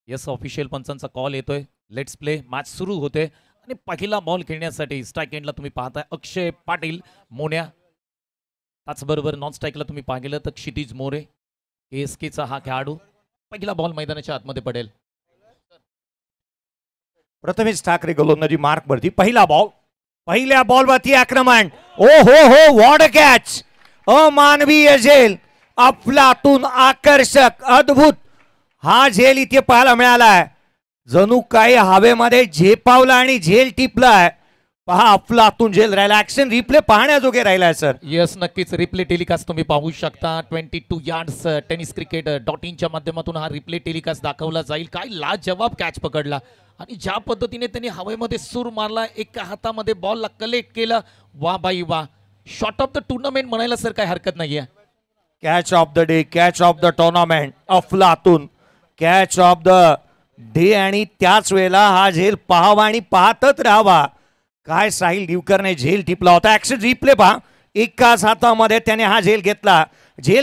Speaker 2: येस ऑफिशियल पंचांचा कॉल येतोय. Let's play. मॅच सुरू होते आणि पहिला बॉल खेळण्यासाठी स्ट्राईक एंडला तुम्ही पाहताय अक्षय पाटील मोन्या. त्याचबरोबर नॉन स्ट्राईकला तुम्ही पाहिलं तर क्षितिज मोरे KSKचा हा खेळाडू. पहिला बॉल मैदानाच्या आतमध्ये पडेल.
Speaker 1: प्रथमेश ठाकरे गोलंदाजी मार्कवरती. पहिला बॉल, पहिल्या बॉलवरती आक्रमण. ओ हो व्हॉट अ कॅच. अमानवीय झेल, अफलातून आकर्षक अद्भुत हा झेल इथे पाहायला मिळालाय. जणू काही हवेमध्ये झेपावला आणि झेल टिपलाय. पहा अफलातून झेल राहिला. ऍक्शन रिप्ले पाहण्याजोगे राहिलाय सर.
Speaker 2: येस नक्कीच रिप्ले टेलिकास्ट तुम्ही पाहू शकता. 22 यार्ड्स टेनिस क्रिकेट .inच्या माध्यमातून हा रिप्ले टेलिकास्ट दाखवला जाईल. काय लाजवाब कॅच पकडला आणि ज्या पद्धतीने त्यांनी हवेमध्ये सूर मारला, एका हातामध्ये बॉलला कलेक्ट केला. वा बाई वा. शॉट ऑफ द टुर्नामेंट म्हणायला सर काय हरकत नाहीये.
Speaker 1: Catch of the day, catch of the tournament, अफलातून कॅच ऑफ द डे. आणि त्याच वेळेला हा झेल पाहावा आणि पाहतच राहावा. काय साहिल दिवकरने झेल टिपला होता. ऍक्शन रिप्ले पहा. एकाच हातामध्ये त्याने हा झेल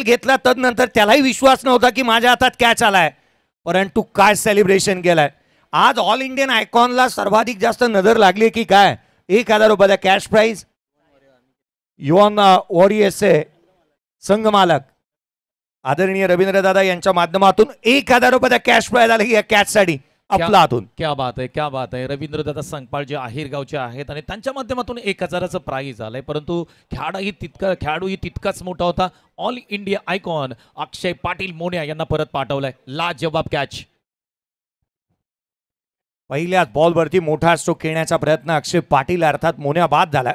Speaker 1: घेतला तदनंतर त्यालाही विश्वास नव्हता की माझ्या हातात कॅच आलाय, परंतु काय सेलिब्रेशन केलाय. आज ऑल इंडियन आयकॉनला सर्वाधिक जास्त नजर लागली की काय. 1000 रुपयाचा कॅश प्राइज. युवन वॉरियर्सचे संघ मालक आदरणीय रवींद्र दादा यांच्या माध्यमातून 1000 रुपयाचा कॅश प्राइज आला या कॅचसाठी अफलातून.
Speaker 2: क्या बात आहे, क्या बात आहे. रवींद्र दादा संगपाळ जे आहेरगावचे आहेत आणि त्यांच्या माध्यमातून 1000चं प्राइज आलंय, परंतु खेळाडूही तितकाच मोठा होता. ऑल इंडिया आयकॉन अक्षय पाटील मोन्या यांना परत पाठवलंय. लाजवाब कॅच.
Speaker 1: पहिल्याच बॉलवरती मोठा स्ट्रोक खेळण्याचा प्रयत्न अक्षय पाटील अर्थात मोन्या बाद झाला.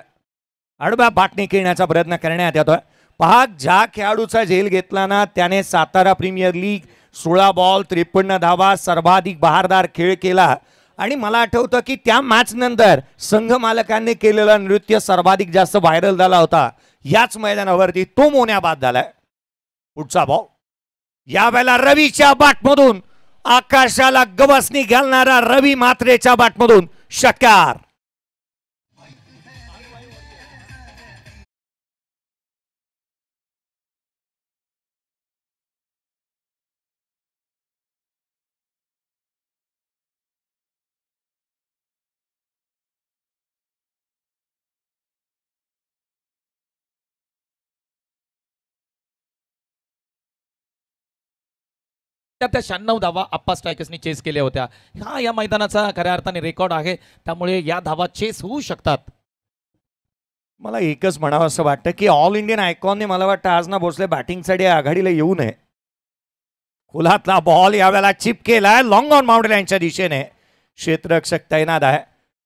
Speaker 1: आडव्या बाटने खेळण्याचा प्रयत्न करण्यात येतोय. पहा ज्या खेळाडूचा झेल घेतला ना त्याने सातारा प्रीमियर लीग 16 बॉल 53 धावा सर्वाधिक बहारदार खेळ केला. आणि मला आठवतं की त्या मॅच नंतर संघ मालकांनी केलेला नृत्य सर्वाधिक जास्त व्हायरल झाला होता. याच मैदानावरती तो मोन्या बाद झालाय. पुढचा बॉल यावेळेला रवीच्या बॅटमधून, आकाशाला गवसणी घालणारा रवी मात्रेच्या बॅटमधून षटकार.
Speaker 2: त्या 96 धावा आप्पा स्ट्रायकर्सनी चेस केल्या होत्या. हा या मैदानाचा खऱ्या अर्थाने रेकॉर्ड आहे, त्यामुळे या धावा चेस होऊ शकतात.
Speaker 1: मला एकच म्हणावं असं वाटतं की ऑल इंडियन आयकॉनने मला वाटतं आज ना भोसले बॅटिंगसाठी आघाडीला येऊ नये. खुलातला बॉल यावेळेला चिप केलाय लॉंग ऑन बाउंड्री लाईनच्या दिशेने. क्षेत्ररक्षक तैनात आहे.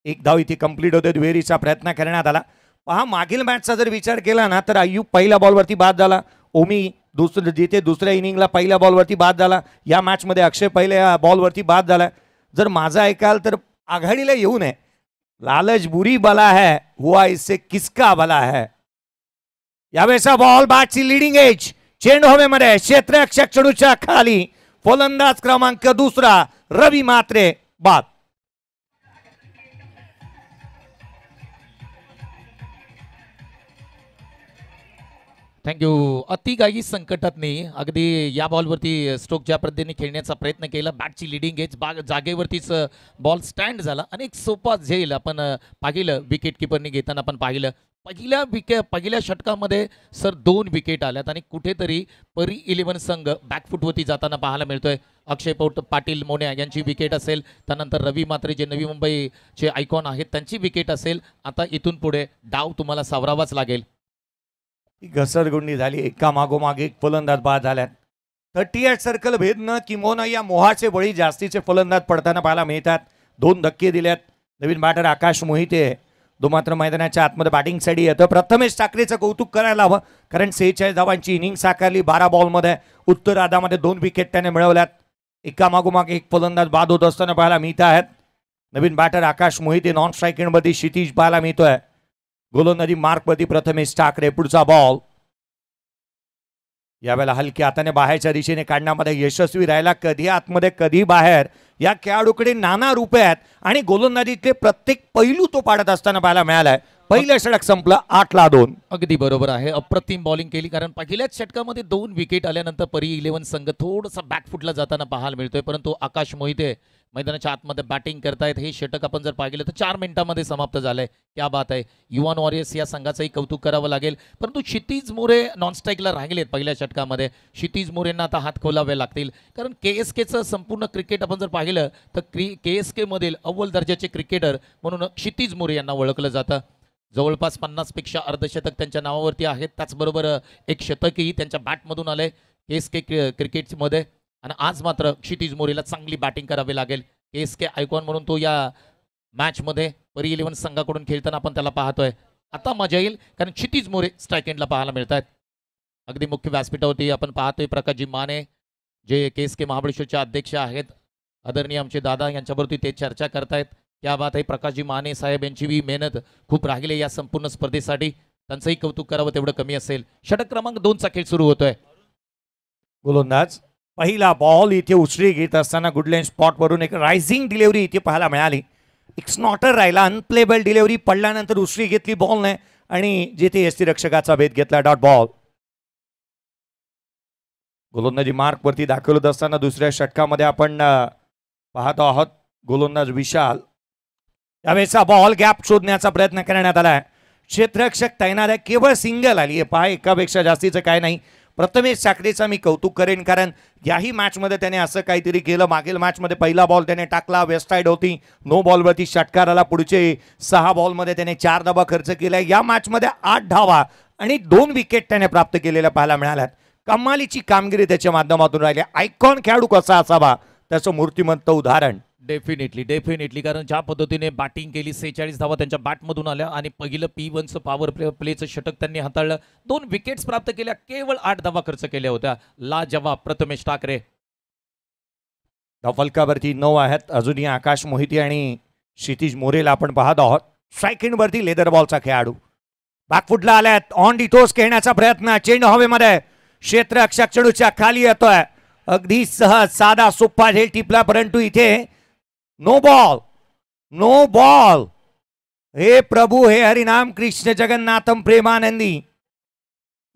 Speaker 1: एक धाव इथे कंप्लीट होते. दुहेरीचा प्रयत्न करण्यात आला. पहा मागील मॅचचा जर विचार केला ना तर अय्यूब पहिल्या बॉलवरती बाद झाला. ओमी जिथे दुसऱ्या इनिंगला पहिल्या बॉलवरती बाद झाला. या मॅचमध्ये अक्षय पहिल्या बॉलवरती बाद झाला. जर माझं ऐकाल तर आघाडीला येऊ नये. लालच बुरी बला है, हुआ इससे किसका भला है. यावेळेचा बॉल बॅटची लिडिंग एज. चेंडू हवेमध्ये. क्षेत्ररक्षक चेंडूच्या खाली. फलंदाज क्रमांक दुसरा रवी मात्रे बाद.
Speaker 2: थँक्यू. अतिगाई संकटातनी अगदी या बॉलवरती स्ट्रोक ज्या पद्धतीने खेळण्याचा प्रयत्न केला. बॅटची लिडिंग एज जागेवरतीच बॉल स्टँड झाला आणि एक सोपा झेल आपण पाहिलं विकेट किपरनी घेताना आपण पाहिलं. पहिल्या षटकामध्ये सर 2 विकेट आल्यात आणि कुठेतरी परी 11 संघ बॅकफुटवरती जाताना पाहायला मिळतोय. अक्षय पाटील मोन्या यांची विकेट असेल, त्यानंतर रवी मात्रे जे नवी मुंबईचे आयकॉन आहेत त्यांची विकेट असेल. आता इथून पुढे डाव तुम्हाला सावरावाच लागेल.
Speaker 1: घसरगुंडी झाली. एका मागोमाग एक फलंदाज बाद झाल्यात. 38 सर्कल भेदनं किंवा या मोहाचे बळी जास्तीचे फलंदाज पडताना पाहायला मिळतात. 2 धक्के दिल्यात. नवीन बॅटर आकाश मोहिते तो मात्र मैदानाच्या आतमध्ये बॅटिंगसाठी येतो. प्रथमेश ठाकरेचं कौतुक करायला हवं, कारण 46 धावांची इनिंग साकारली. 12 बॉलमध्ये उत्तरार्धामध्ये 2 विकेट त्याने मिळवल्यात. एका मागोमाग एक फलंदाज बाद होत असताना पाहायला मिळत आहेत. नवीन बॅटर आकाश मोहिते. नॉन स्ट्रायकिंगमध्ये क्षितिज पाहायला मिळतोय. गोलंदाजी मार्कवरती प्रथमेश ठाकरे. पुढचा बॉल यावेळेला हलक्या हाताने बाहेरच्या दिशेने काढण्यामध्ये यशस्वी राहिला. कधी आतमध्ये कधी बाहेर. या खेळाडूकडे नाना रूपे आहेत आणि गोलंदाजीतले प्रत्येक पैलू तो पाडत असताना पाहायला मिळालाय. पहिलं षटक संपलं 8-2.
Speaker 2: अगदी बरोबर आहे. अप्रतिम बॉलिंग केली, कारण पहिल्याच षटकामध्ये 2 विकेट आल्यानंतर परी 11 संघ थोडासा बॅकफुटला जाताना पाहायला मिळतोय. परंतु आकाश मोहिते मैदानाच्या आतमध्ये बॅटिंग करतायत. हे षटक आपण जर पाहिलं तर 4 मिनिटांमध्ये समाप्त झालंय. क्या बात आहे. युवा वॉरियर्स या संघाचंही कौतुक करावं लागेल. परंतु क्षितिज मोरे नॉन स्ट्राईकला राहिलेत पहिल्या षटकामध्ये. क्षितिज मोरेंना आता हात खोलावे लागतील, कारण KSKचं संपूर्ण क्रिकेट आपण जर पाहिलं तर KSK मधील अव्वल दर्जाचे क्रिकेटर म्हणून क्षितिज मोरे यांना ओळखलं जातं. जवळपास 50 पेक्षा अर्धशतक त्यांच्या नावावरती आहेत. त्याचबरोबर एक शतकही त्यांच्या बॅटमधून आलंय KSK क्रिकेटमध्ये. आणि आज मात्र क्षितिज मोरेला चांगली बॅटिंग करावी लागेल. KSK आयकॉन म्हणून तो या मॅचमध्ये परी 11 संघाकडून खेळताना आपण त्याला पाहतोय. आता मजा येईल, कारण क्षितिज मोरे स्ट्राईक एंडला पाहायला मिळत आहेत. अगदी मुख्य व्यासपीठावरती आपण पाहतोय प्रकाशजी माने जे KSK महाबळेश्वरचे अध्यक्ष आहेत. आदरणीय आमचे दादा यांच्यावरती ते चर्चा करतायत. क्या बात आहे. प्रकाशजी माने साहेब यांची बी मेहनत खूप राहिली या संपूर्ण स्पर्धेसाठी. त्यांचंही कौतुक करावं तेवढं कमी असेल. षटक क्रमांक 2चा खेळ सुरू होतोय.
Speaker 1: गोलंदाज पहिला बॉल इथे उसळी घेत असताना गुडलँड स्पॉट वरून एक रायझिंग डिलिव्हरी इथे पाहायला मिळाली. एक स्नॉटर राहिला. अनप्लेबल डिलिव्हरी पडल्यानंतर उसळी घेतली बॉल नाही आणि जिथे यष्टीरक्षकाचा भेद घेतला. Dot ball. गोलंदाजी मार्कवरती दाखवत असताना दुसऱ्या षटकामध्ये आपण पाहतो आहोत. गोलंदाज विशाल. यावेळेचा बॉल गॅप शोधण्याचा प्रयत्न करण्यात आलाय. क्षेत्ररक्षक तैनात आहे. केवळ सिंगल आली आहे. पहा एकापेक्षा जास्तीचं काय नाही. प्रथमेश ठाकरेचा मी कौतुक करेन, कारण याही मॅचमध्ये त्याने असं काहीतरी केलं. मागील मॅचमध्ये पहिला बॉल त्याने टाकला, वेस्ट साईड होती, नो बॉलवरती षटकार आला. पुढचे 6 बॉलमध्ये त्याने 4 धावा खर्च केल्या. या मॅचमध्ये 8 धावा आणि 2 विकेट त्याने प्राप्त केलेल्या पाहायला मिळाल्यात. कमालीची कामगिरी त्याच्या माध्यमातून राहिली. आयकॉन खेळाडू कसा असावा त्याचं मूर्तिमंत उदाहरण.
Speaker 2: डेफिनेटली कारण ज्या पद्धतीने बॅटिंग केली, 46 धावा त्यांच्या बॅटमधून आल्या आणि पहिलं P1चं पॉवर प्लेचं षटक त्यांनी हाताळलं. 2 विकेट्स प्राप्त केल्या, केवळ 8 धावा खर्च केल्या होत्या. लाजवाब प्रथमेश ठाकरे.
Speaker 1: फलकावरती 9 आहेत. अजूनही आकाश मोहिते आणि क्षितिज मोरेला आपण पाहत आहोत. स्ट्राईकिंगवरती लेदर बॉलचा खेळाडू बॅकफुटला आल्यात. ऑन डिटोस खेळण्याचा प्रयत्न. चेंडू हवेमध्ये. क्षेत्ररक्षक चेंडूच्या खाली येतोय. अगदी सहज साधा सोपा झेल टिपला, परंतु इथे नो बॉल. हे प्रभु हे हरिनाम कृष्ण जगन्नाथम प्रेमानंदी.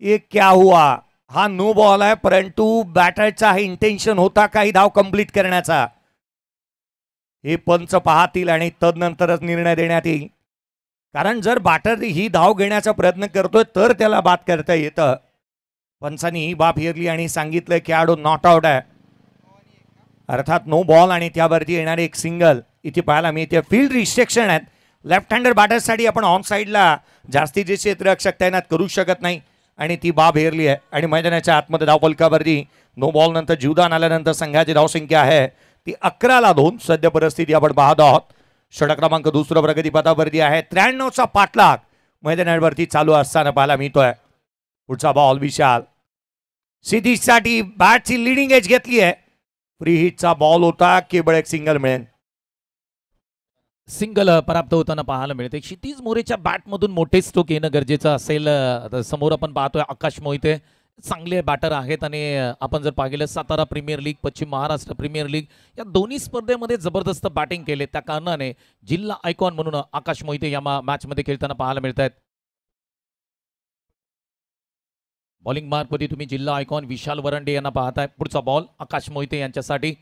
Speaker 1: ये क्या हुआ. हा नो बॉल आहे, परंतु बॅटरचा हा इंटेन्शन होता काही धाव कंप्लीट करण्याचा. हे पंच पाहतील आणि तदनंतरच निर्णय देण्यात येईल. कारण जर बॅटर ही धाव घेण्याचा प्रयत्न करतोय तर त्याला बाद करता येतं. पंचांनी ही बाब हेरली आणि सांगितलं खेळाडू नॉट आउट आहे. अर्थात नो बॉल आणि त्यावरती येणारे एक सिंगल इथे पाहायला मिळते. फील्ड रिस्ट्रिक्शन आहेत. लेफ्ट हँडर बॅटर्ससाठी आपण ऑन साईडला जास्तीचे क्षेत्ररक्षक तैनात करू शकत नाही आणि ती बाब हेरली आहे आणि मैदानाच्या आतमध्ये धावफलकावरती नो बॉल नंतर जीवदान आल्यानंतर संघाची धावसंख्या आहे ती 11-2. सद्य परिस्थिती आपण पाहत आहोत. षटक क्रमांक दुसरं प्रगतीपथावरती आहे. 93चा पाठलाग मैदानावरती चालू असताना पाहायला मिळतोय. पुढचा बॉल विशाल सिद्धीसाठी बॅटची लिडिंग एज घेतली आहे. फ्री हिटचा बॉल होता. केवळ एक सिंगल मिळेल.
Speaker 2: सिंगल प्राप्त होताना पाहायला मिळते. क्षितिज मोरेच्या बॅटमधून मोठे स्ट्रोक येणं गरजेचं असेल. समोर आपण पाहतोय आकाश मोहिते चांगले बॅटर आहेत आणि आपण जर पाहिलं सातारा प्रीमियर लीग, पश्चिम महाराष्ट्र प्रीमियर लीग या दोन्ही स्पर्धेमध्ये जबरदस्त बॅटिंग केले. त्या कारणाने जिल्हा आयकॉन म्हणून आकाश मोहिते या मॅचमध्ये खेळताना पाहायला मिळत आहेत. बॉलिंग मार्कमध्ये तुम्ही जिल्हा आयकॉन विशाल वरंडे यांना पाहताय. पुढचा बॉल आकाश मोहिते यांच्यासाठी.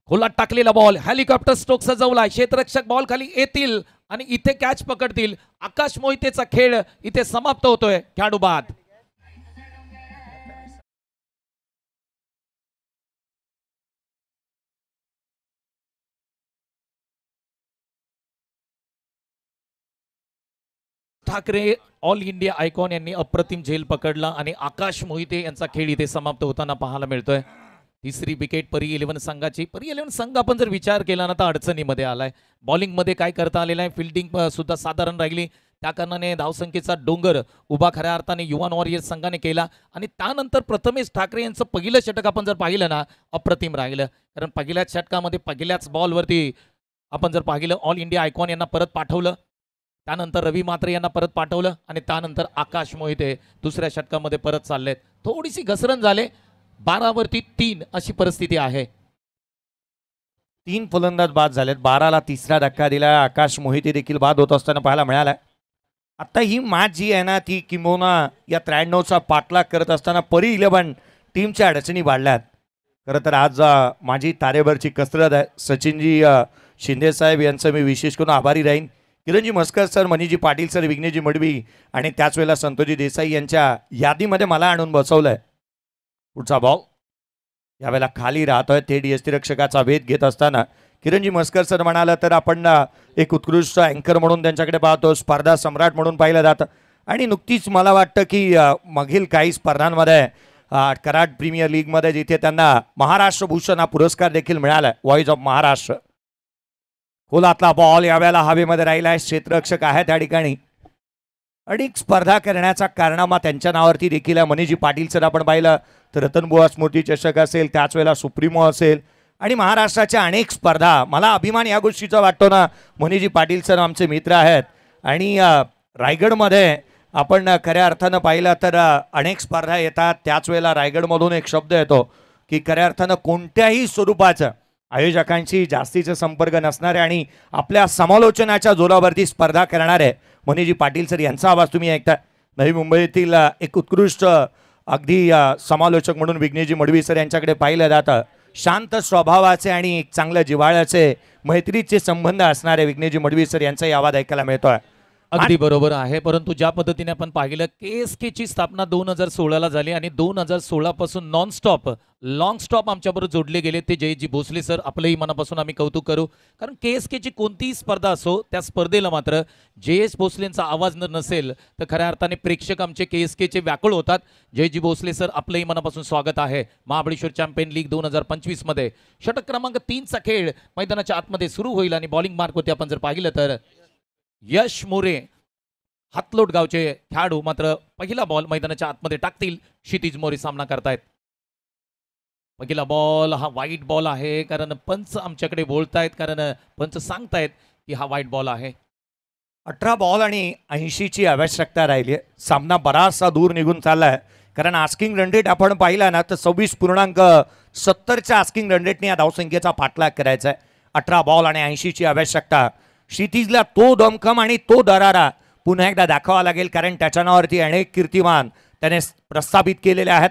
Speaker 2: खोलात टाकलेला बॉल हेलिकॉप्टर स्ट्रोक सजवलाय. क्षेत्ररक्षक बॉल खाली येतील आणि इथे कॅच पकडतील. आकाश मोहितेचा खेळ इथे समाप्त होतोय. खेळाडू बाद. ठाकरे ऑल इंडिया आयकॉन यांनी अप्रतिम झेल पकडला आणि आकाश मोहिते यांचा खेळ इथे समाप्त होताना पाहायला मिळतोय. तिसरी विकेट परी 11 संघाची. परी 11 संघ आपण जर विचार केला ना तर अडचणीमध्ये आलाय. बॉलिंगमध्ये काय करता आलेलं आहे. फिल्डिंग सुद्धा साधारण राहिली. त्या कारणाने धावसंख्येचा डोंगर उभा खऱ्या अर्थाने युवा वॉरियर्स संघाने केला आणि त्यानंतर प्रथमेश ठाकरे यांचं पहिलं षटक आपण जर पाहिलं ना अप्रतिम राहिलं. कारण पहिल्याच षटकामध्ये पहिल्याच बॉलवरती आपण जर पाहिलं ऑल इंडिया आयकॉन यांना परत पाठवलं. त्यानंतर रवी मात्रे यांना परत पाठवलं आणि त्यानंतर आकाश मोहिते दुसऱ्या षटकामध्ये परत चाललेत. थोडीशी घसरण झाले. 12वरती 3 अशी परिस्थिती आहे.
Speaker 1: 3 फलंदाज बाद झालेत. 12ला तिसरा धक्का दिला. आकाश मोहिते देखील बाद होत असताना पाहायला मिळाला. आता ही मॅच जी आहे ना ती किंबहुना या 93चा पाठलाग करत असताना परी 11 टीमच्या अडचणी वाढल्यात. खरं तर आज माझी तारेवरची कसरत आहे. सचिनजी शिंदे साहेब यांचं मी विशेष करून आभारी राहीन. किरणजी मस्कर सर, मनीजी पाटील सर, विघ्नेशजी मडवी आणि त्याच वेळेला संतोषजी देसाई यांच्या यादीमध्ये मला आणून बसवलंय. पुढचा बॉल यावेळेला खाली राहतोय. थेट यष्टिरक्षकाचा वेध घेत असताना किरणजी मस्कर सर म्हणाला तर आपण एक उत्कृष्ट अँकर म्हणून त्यांच्याकडे पाहतो. स्पर्धा सम्राट म्हणून पाहिलं जातं आणि नुकतीच मला वाटतं की मागील काही स्पर्धांमध्ये कराड प्रीमियर लीगमध्ये जिथे त्यांना महाराष्ट्र भूषण हा पुरस्कार देखील मिळाला. Voice of Maharashtra. खोलातला बॉल यावेळेला हवेमध्ये राहिला. क्षेत्ररक्षक आहे त्या ठिकाणी. अनेक स्पर्धा करण्याचा कारनामा त्यांच्या नावावरती देखील आहे. मनीजी पाटील सर आपण पाहिलं तर रतनबुवा स्मृती चषक असेल, त्याच वेळेला सुप्रीमो असेल आणि महाराष्ट्राच्या अनेक स्पर्धा. मला अभिमान या गोष्टीचा वाटतो ना. मनीजी पाटील सर आमचे मित्र आहेत आणि रायगडमध्ये आपण खऱ्या अर्थानं पाहिलं तर अनेक स्पर्धा येतात. त्याच वेळेला रायगडमधून एक शब्द येतो की खऱ्या अर्थानं कोणत्याही स्वरूपाचं आयोजकांशी जास्तीचा संपर्क नसणारे आणि आपल्या समालोचनाच्या जोरावरती स्पर्धा करणारे मनीजी पाटील सर यांचा आवाज तुम्ही ऐकता. नवी मुंबईतील एक उत्कृष्ट अगदी समालोचक म्हणून विघ्नेशजी मडवी सर यांच्याकडे पाहिलं जातं. शांत स्वभावाचे आणि एक चांगल्या जिव्हाळ्याचे मैत्रीचे संबंध असणारे विघ्नेशजी मडवी सर यांचाही आवाज ऐकायला मिळतोय.
Speaker 2: अगदी बरोबर आहे. परंतु ज्या पद्धतीने आपण पाहिलं KSK ची स्थापना 2016ला झाली आणि 2016 पासून नॉन स्टॉप लॉंग स्टॉप आमच्याबरोबर जोडले गेले ते जयजी भोसले सर. आपलंही मनापासून आम्ही कौतुक करू. कारण KSK ची कोणतीही स्पर्धा असो त्या स्पर्धेला मात्र JS भोसलेंचा आवाज जर नसेल तर खऱ्या अर्थाने प्रेक्षक आमचे KSK चे व्याकुळ होतात. जयजी भोसले सर आपलंही मनापासून स्वागत आहे. महाबळेश्वर चॅम्पियन लीग 2025 मध्ये षटक क्रमांक 3चा खेळ मैदानाच्या आतमध्ये सुरू होईल आणि बॉलिंग मार्कवरती आपण जर पाहिलं तर यश मोरे हातलोट गावचे खेळाडू मात्र पहिला बॉल मैदानाच्या आतमध्ये टाकतील. क्षितिज मोरे सामना करतायत. पहिला बॉल हा वाईट बॉल आहे कारण पंच आमच्याकडे बोलतायत कारण पंच सांगतायत की हा वाईट बॉल आहे.
Speaker 1: 18 बॉल आणि 80ची आवश्यकता राहिली आहे. सामना बराचसा दूर निघून चाललाय कारण आस्किंग रन रेट आपण पाहिला ना तर 26.70च्या आस्किंग रन रेटने या धावसंख्येचा पाठलाग करायचा आहे. 18 बॉल आणि 80ची आवश्यकता. क्षितिजला तो दमखम आणि तो दरारा पुन्हा एकदा दाखवावा लागेल कारण त्याच्या नावावरती अनेक कीर्तिमान त्याने प्रस्थापित केलेले आहेत.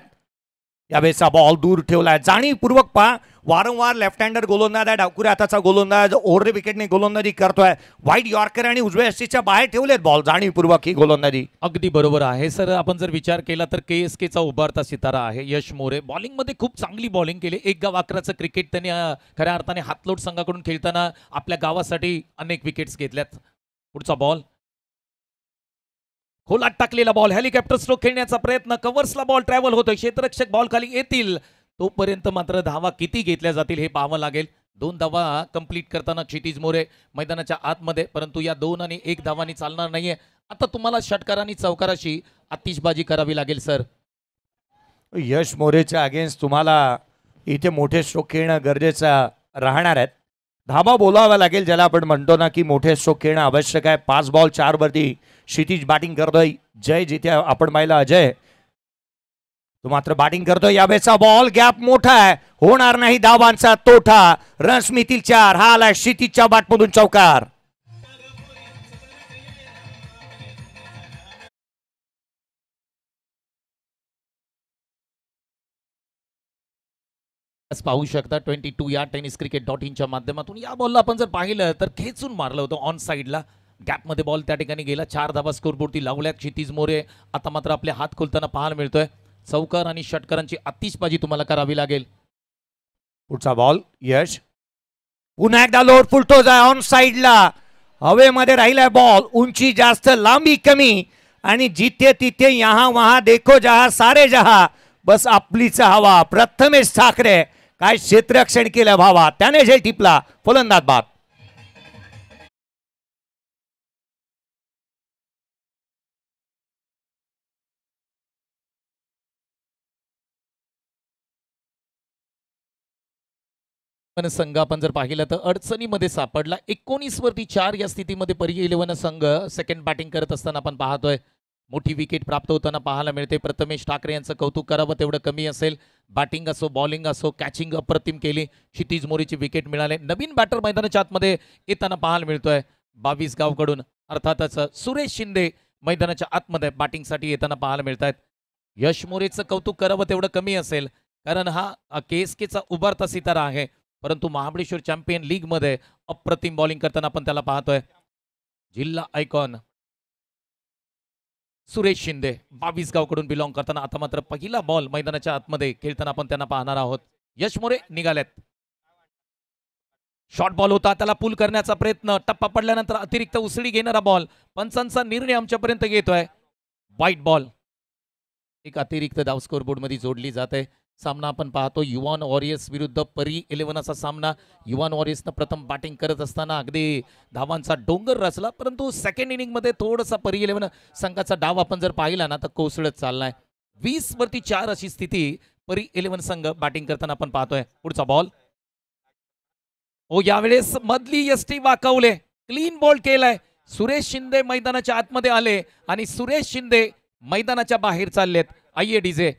Speaker 1: यावेळेचा बॉल दूर ठेवलाय जाणीवपूर्वक पहा वारंवार लेफ्ट हँडर गोलंदाज आहे डावकुऱ्या हाताचा गोलंदाज ओव्हर विकेटने गोलंदाजी करतोय वाईट यॉर्कर आणि उजव्या यष्टीच्या बाहेर ठेवलेत बॉल जाणीवपूर्वक ही गोलंदाजी.
Speaker 2: अगदी बरोबर आहे सर. आपण जर विचार केला तर KSKचा उभारता सितारा आहे यश मोरे. बॉलिंगमध्ये खूप चांगली बॉलिंग केली. एक गाव अकराचं क्रिकेट त्यांनी खऱ्या अर्थाने हातलोट संघाकडून खेळताना आपल्या गावासाठी अनेक विकेट्स घेतल्यात. पुढचा बॉल खोलात टाकलेला बॉल हेलिकॉप्टर स्ट्रोक खेळण्याचा प्रयत्न कव्हर्सला बॉल ट्रॅव्हल होतोय. क्षेत्ररक्षक बॉल खाली येतील तोपर्यंत मात्र धावा किती घेतल्या जातील हे पाहावं लागेल. 2 धावा कंप्लीट करताना क्षितिज मोरे मैदानाच्या आतमध्ये परंतु या 2 आणि 1 धावांनी चालणार नाहीये. आता तुम्हाला षटकार आणि चौकाराशी आतिषबाजी करावी लागेल सर.
Speaker 1: यश मोरेच्या अगेन्स्ट तुम्हाला इथे मोठे स्ट्रोक खेळणं गरजेचं राहणार आहेत. धाबा बोलावा लागेल ज्याला आपण म्हणतो ना की मोठे स्ट्रोक खेळणं आवश्यक आहे. 5 बॉल 4 वरती क्षितिज बॅटिंग करतोय. जय जिथे आपण पाहिला अजय तो मात्र बॅटिंग करतोय. यावेळेचा बॉल गॅप मोठा आहे होणार नाही धावांचा तोटा. रन्स मिळतील 4. हा आलाय क्षितिजच्या बॅटमधून चौकार.
Speaker 2: पाहू शकता 22 या tenniscricket.in माध्यमातून या बॉलला आपण जर पाहिलं तर खेचून मारलं होतं ऑन साईडला. गॅपमध्ये बॉल त्या ठिकाणी गेला. 4 धावा स्कोरबोर्डती लावल्या. क्षितिज मोरे आता मात्र आपले हात खोलताना पाहायला मिळतोय. चौकार आणि षटकारांची आतिषबाजी तुम्हाला करावी लागेल.
Speaker 1: पुढचा बॉल यश पुन्हा एकदा लोड फुलटोज आहे ऑन साईडला. हवेमध्ये राहिलाय बॉल. उंची जास्त लांबी कमी आणि जिथे तिथे यहा वहा देखो जहा सारे जहा बस आपलीच हवा. प्रथमेश ठाकरे काय क्षेत्ररक्षण केलं भावा त्याने झेल टिपला. फलंदाज बाद.
Speaker 2: संघ आपण जर पाहिलं तर अडचणीमध्ये सापडला. 19 वरती 4 या स्थितीमध्ये परी 11 संघ सेकंड बॅटिंग करत असताना आपण पाहतोय. मोठी विकेट प्राप्त होताना पाहायला मिळते. प्रथमेश ठाकरे यांचं कौतुक करावं तेवढं कमी असेल. बॅटिंग असो बॉलिंग असो कॅचिंग अप्रतिम केली. क्षितिज मोरेची विकेट मिळाले. नवीन बॅटर मैदानाच्या आतमध्ये येताना पाहायला मिळतोय 22 गावकडून. अर्थातच सुरेश शिंदे मैदानाच्या आतमध्ये बॅटिंगसाठी येताना पाहायला मिळत आहेत. यश मोरेचं कौतुक करावं तेवढं कमी असेल कारण हा KSKचा उभारता सितारा आहे परंतु महाबळेश्वर चॅम्पियन लीग मध्ये अप्रतिम बॉलिंग करताना आपण त्याला पाहतोय. जिल्हा आयकॉन सुरेश शिंदे 22 गावकडून बिलॉंग करताना आता मात्र पहिला बॉल मैदानाच्या आतमध्ये खेळताना आपण त्यांना पाहणार आहोत. यश मोरे निघालेत. शॉर्ट बॉल होता त्याला पुल करण्याचा प्रयत्न. टप्पा पडल्यानंतर अतिरिक्त उसळी घेणारा बॉल. पंचांचा निर्णय आमच्यापर्यंत येतोय. वाईट बॉल. एक अतिरिक्त धाव स्कोरबोर्ड मध्ये जोडली जाते. सामना आपण पाहतो युवान वॉरियर्स विरुद्ध परी 11 असा सामना. युवान वॉरियर्सनं प्रथम बॅटिंग करत असताना अगदी धावांचा डोंगर रचला परंतु सेकंड इनिंग मध्ये थोडासा परी 11 संघाचा डाव आपण जर पाहिला ना तर कोसळत चाललाय. 20 वरती 4 अशी स्थिती परी 11 संघ बॅटिंग करताना आपण पाहतोय. पुढचा बॉल यावेळेस मधली यष्टी वाकवले. क्लीन बॉल केलाय. सुरेश शिंदे मैदानाच्या आतमध्ये आले आणि सुरेश शिंदे मैदानाच्या बाहेर चाललेत. आइए डीजे.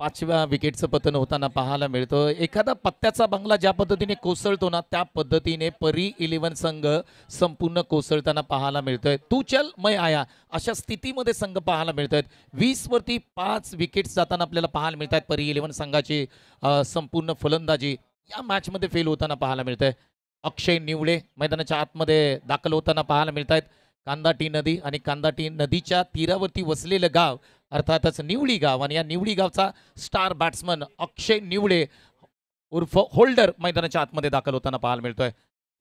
Speaker 2: पाचव्या विकेटचं पतन होताना पाहायला मिळतं. एखादा पत्त्याचा बंगला ज्या पद्धतीने कोसळतो ना त्या पद्धतीने परी 11 संघ संपूर्ण कोसळताना पाहायला मिळतोय. तू चल मैं आया अशा स्थितीमध्ये संघ पाहायला मिळतोय. 20 वरती 5 विकेट्स जाताना आपल्याला पाहायला मिळत आहेत. परी 11 संघाची संपूर्ण फलंदाजी या मॅच मध्ये फेल होताना पाहायला मिळतंय. अक्षय निवळे मैदानाच्या आतमध्ये दाखल होताना पाहायला मिळत आहेत. कांदाटी नदी आणि कांदाटी नदीच्या तीरावरती वसलेलं गाव अर्थातच निवळी गाव आणि या निवळी गावचा स्टार बॅट्समन अक्षय निवळे उर्फ होल्डर मैदानाच्या आतमध्ये दाखल होताना पाहायला मिळतोय.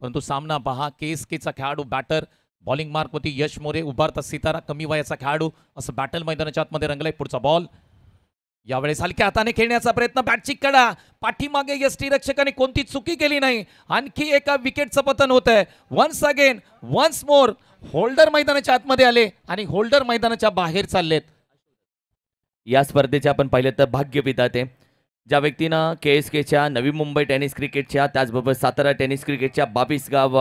Speaker 2: परंतु सामना पहा. KSKचा खेळाडू बॅटर बॉलिंग मार्कवरती यश मोरे उभारता सितारा कमी वयाचा खेळाडू असं बॅटल मैदानाच्या आतमध्ये रंगलाय. पुढचा बॉल यावेळेस हलक्या हाताने खेळण्याचा प्रयत्न. बॅटची कडा पाठीमागे यष्टीरक्षकाने कोणती चुकी केली नाही. आणखी एका विकेटचं पतन होत आहे. Once again once more Holder मैदानाच्या आतमध्ये आले आणि होल्डर मैदानाच्या बाहेर चाललेत.
Speaker 3: या स्पर्धेचे आपण पाहिलं तर भाग्य विधाते ज्या व्यक्तीनं KSKच्या नवी मुंबई टेनिस क्रिकेटच्या त्याचबरोबर सातारा टेनिस क्रिकेटच्या 22 गाव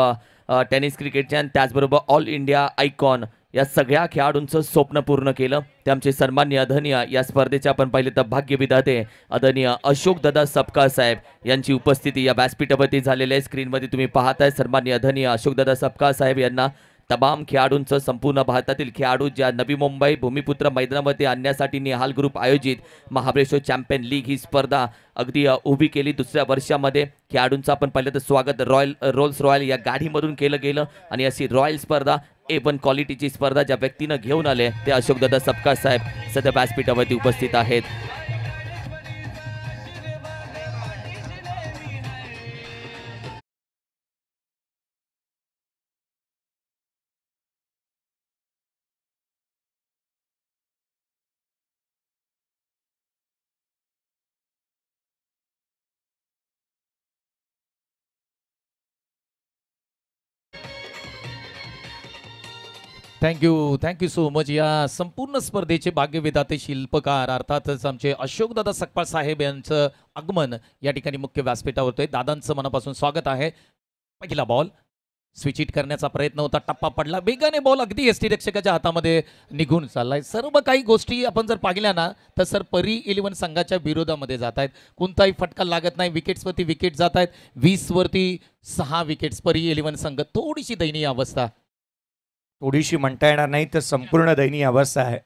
Speaker 3: टेनिस क्रिकेटच्या आणि त्याचबरोबर ऑल इंडिया आयकॉन या सगळ्या खेळाडूंचं स्वप्न पूर्ण केलं ते आमचे सन्माननीय आदरणीय या स्पर्धेचे आपण पाहिले तर भाग्यविधाते आदरणीय अशोक दादा सपकाळ साहेब यांची उपस्थिती या व्यासपीठावरती झालेल्या आहे. स्क्रीनमध्ये तुम्ही पाहताय सन्माननीय आदरणीय अशोक दादा सपकाळ साहेब यांना तमाम खेळाडूंचं संपूर्ण भारतातील खेळाडू ज्या नवी मुंबई भूमिपुत्र मैदानामध्ये आणण्यासाठी निहाल ग्रुप आयोजित महाबळेश्वर चॅम्पियन लीग ही स्पर्धा अगदी उभी केली. दुसऱ्या वर्षामध्ये खेळाडूंचं आपण पाहिलं तर स्वागत रोल्स रॉयल या गाडीमधून केलं गेलं आणि अशी रॉयल स्पर्धा A1 क्वालिटीची स्पर्धा ज्या व्यक्तीनं घेऊन आले ते अशोकदादा सपकाळ साहेब सध्या व्यासपीठावरती उपस्थित आहेत.
Speaker 2: Thank you so much. या संपूर्ण स्पर्धेचे भाग्यविधाते शिल्पकार अर्थातच आमचे अशोकदादा सकपाळ साहेब यांचं आगमन या ठिकाणी मुख्य व्यासपीठावर होतंय. दादांचं मनापासून स्वागत आहे. पहिला बॉल स्विच हिट करण्याचा प्रयत्न होता, टप्पा पडला, वेगाने बॉल अगदी यष्टीरक्षकाच्या हातामध्ये निघून चाललाय. सर्व काही गोष्टी आपण जर पाहिल्या ना तर सर परी 11 संघाच्या विरोधामध्ये जात आहेत. कोणताही फटका लागत नाही, विकेट्सवरती विकेट जात आहेत. 20 वरती 6 विकेट्स परी 11 संघ. थोडीशी दयनीय अवस्था,
Speaker 1: थोडीशी म्हणता येणार नाही तर संपूर्ण दयनीय अवस्था आहे.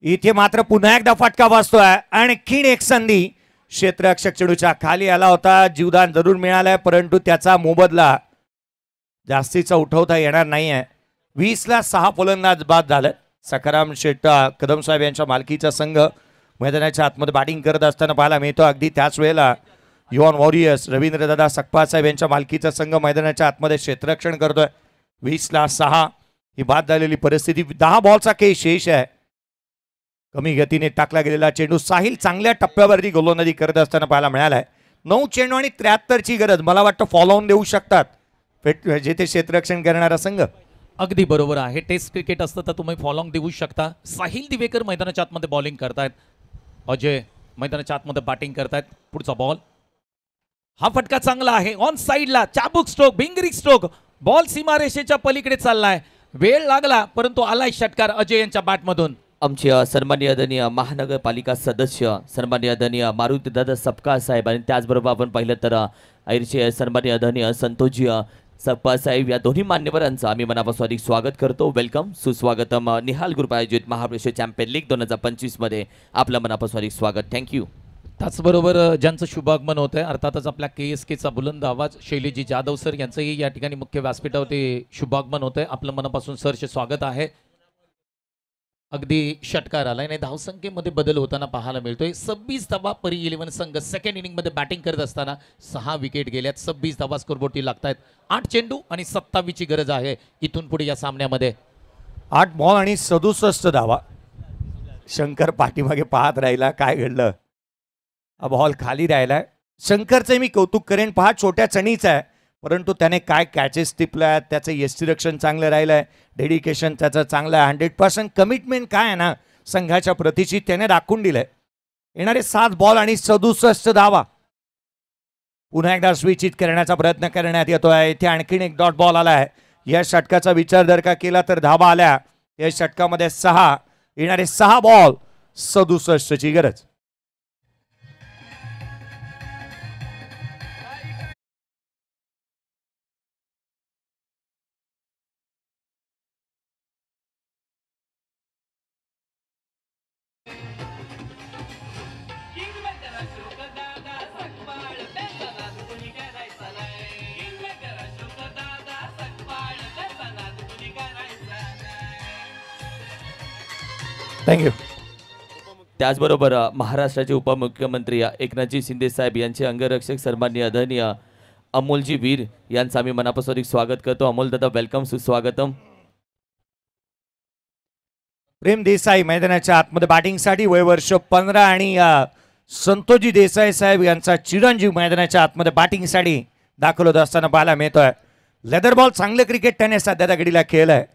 Speaker 1: इथे मात्र पुन्हा एकदा फटका बसतोय. आणखीन एक संधी क्षेत्ररक्षक चेंडूच्या खाली आला होता. जीवदान जरूर मिळालंय परंतु त्याचा मोबदला जास्तीचा उठवता येणार नाहीये. 20ला 6 फलंदाज बाद झाले. सखाराम शेठ कदम साहेब यांच्या मालकीचा संघ मैदानाच्या आतमध्ये बॅटिंग करत असताना पाहायला मिळतो. अगदी त्याच वेळेला युवन वॉरियर्स रवींद्रदादा सकपाळ साहेब यांच्या मालकीचा संघ मैदानाच्या आतमध्ये क्षेत्ररक्षण करतोय. 20ला 6 ही बाद झालेली परिस्थिती. 10 बॉलचा खेळ शेष आहे. कमी गतीने टाकला गेलेला चेंडू साहिल चांगल्या टप्प्यावरती गोलंदाजी करत असताना पाहायला मिळालाय. 9 चेंडू आणि 73ची गरज. मला वाटतं फॉलो ऑन देऊ शकतात जे ते क्षेत्ररक्षण करणारा संघ.
Speaker 2: अगदी बरोबर आहे. टेस्ट क्रिकेट असतं तर तुम्ही फॉलोंग देऊ शकता. साहिल दिवेकर मैदानाच्या आतमध्ये बॉलिंग करतायत. अजय मैदानाच्या आतमध्ये बॅटिंग करतायत. पुढचा बॉल, हा फटका चांगला आहे. ऑन साइडला चाबुक स्ट्रोक, भिंगरी स्ट्रोक. बॉल सीमारेषेच्या पलीकडे चाललाय. वेळ लागला परंतु आलाय षटकार अजय यांच्या बॅटमधून.
Speaker 3: आमचे सन्माननीय आदरणीय महानगरपालिका सदस्य सन्माननीय आदरणीय मारुतीदादा सपकाळ साहेब आणि त्याचबरोबर आपण पाहिलं तर ऐरचे सन्माननीय आदरणीय संतोषजी सपकाळ साहेब या दोन्ही मान्यवरांचं आम्ही मनापासून अधिक स्वागत करतो. वेलकम, सुस्वागतम. निहाल ग्रुप आयोजित महाबळेश्वर चॅम्पियन लीग 2025 मध्ये आपलं मनापासून अधिक स्वागत. थँक्यू.
Speaker 2: त्याचबरोबर ज्यांचं शुभागमन होत आहे अर्थातच आपल्या KSKचा बुलंद आवाज शैलीजी जाधव सर यांचंही या ठिकाणी मुख्य व्यासपीठावरती शुभागमन होत आहे. आपलं मनापासून सरचे स्वागत आहे. अगदी षटकार आलाय नाही. धावसंख्येमध्ये बदल होताना पाहायला मिळतोय. 26 धावा परी 11 संघ सेकंड इनिंग मध्ये बॅटिंग करत असताना 6 विकेट गेल्यात. 26 धावा स्कोरबोर्डची लागतायत. 8 चेंडू आणि 27ची गरज आहे इथून पुढे या सामन्यामध्ये.
Speaker 1: 8 बॉल आणि 67 धावा. शंकर पाठीमागे पाहत राहिला काय घडलं. हा बॉल खाली राहिलाय. शंकरचे मी कौतुक करेन. पहा छोट्या चणीचा आहे परंतु त्याने काय कॅचेस टिपल्या, त्याचं यष्टीरक्षण चांगलं राहिलंय, डेडिकेशन त्याचं चांगलं आहे. 100% कमिटमेंट काय आहे ना संघाच्या प्रतीची त्याने दाखवून दिलंय. येणारे 7 बॉल आणि 67 धावा. पुन्हा एकदा स्विच हिट करण्याचा प्रयत्न करण्यात येतोय. इथे आणखीन एक डॉट बॉल आलाय. या षटकाचा विचार जर का केला तर धावा आल्या. या षटकामध्ये 6. येणारे 6 बॉल 67ची गरज. थँक्यू.
Speaker 3: त्याचबरोबर महाराष्ट्राचे उपमुख्यमंत्री एकनाथजी शिंदे साहेब यांचे अंगरक्षक सन्माननीय आदरणीय अमोलजी वीर यांचं आम्ही मनापासून अधिक स्वागत करतो. अमोल दादा वेलकम, सुस्वागतम.
Speaker 1: प्रेम देसाई मैदानाच्या आतमध्ये बॅटिंगसाठी वय वर्ष 15 आणि संतोषजी देसाई साहेब यांचा चिरंजीव मैदानाच्या आतमध्ये बॅटिंगसाठी दाखल होत असताना पाहायला मिळतोय. लेदर बॉल चांगलं क्रिकेट त्याने सध्या घडीला खेळलाय.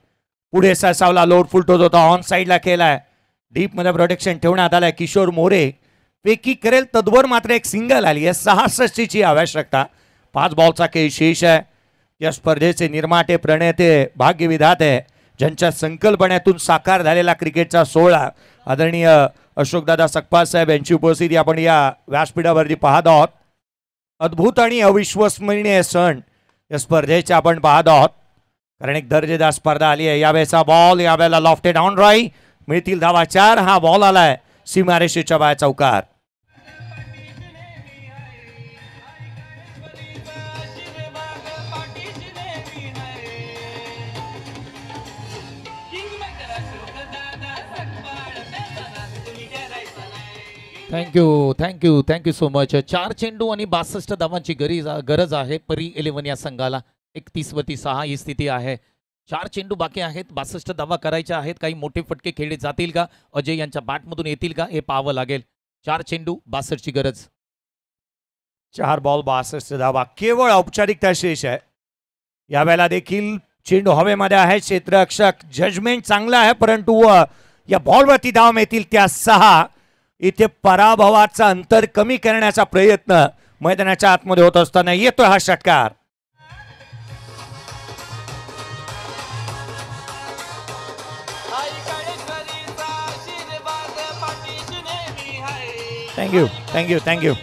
Speaker 1: पुढे सावला लोड फुल टोच होता. ऑन साईडला खेळलाय. डीप मध्ये प्रोटेक्शन ठेवण्यात आलाय. किशोर मोरे फेकी करेल तद्वर मात्र एक सिंगल आली आहे. 66 ची आवश्यकता. 5 बॉलचा खेळ शेष आहे. या स्पर्धेचे निर्माते प्रणेते भाग्यविधाते ज्यांच्या संकल्पनेतून साकार झालेला क्रिकेटचा सोहळा आदरणीय अशोकदादा सकपाळ साहेब यांची उपस्थिती आपण या व्यासपीठावरती पाहत आहोत. अद्भुत आणि अविश्वसनीय सण या स्पर्धेचे आपण पाहत आहोत. कारण एक दर्जेदार स्पर्धा आली आहे. यावेळेचा बॉल यावेळेला लॉफ्टेड ऑन राईट. मिळतील धावा 4. हा बॉल आलाय सीमारेषेच्या बाहेर चौकार.
Speaker 2: Thank you so much. 4 चेंडू आणि 62 धावांची गरज आहे परी 11 या संघाला. 31-6 ही स्थिती आहे. 4 चेंडू बाकी आहेत. 62 धावा करायच्या आहेत. काही मोठे फटके खेळले जातील का, अजय यांच्या बॅटमधून येतील का, हे पाहावं लागेल. 4 चेंडू 62 ची गरज.
Speaker 1: 4 बॉल 62 धावा. केवळ औपचारिकता शेष आहे. यावेळेला देखील चेंडू हवेमध्ये आहे. क्षेत्ररक्षक जजमेंट चांगलं आहे, परंतु या बॉलवरती धाव मिळतील त्या 6. इथे पराभवाचा अंतर कमी करण्याचा प्रयत्न मैदानाच्या आतमध्ये होत असताना येतोय हा षटकार. Thank you thank you thank you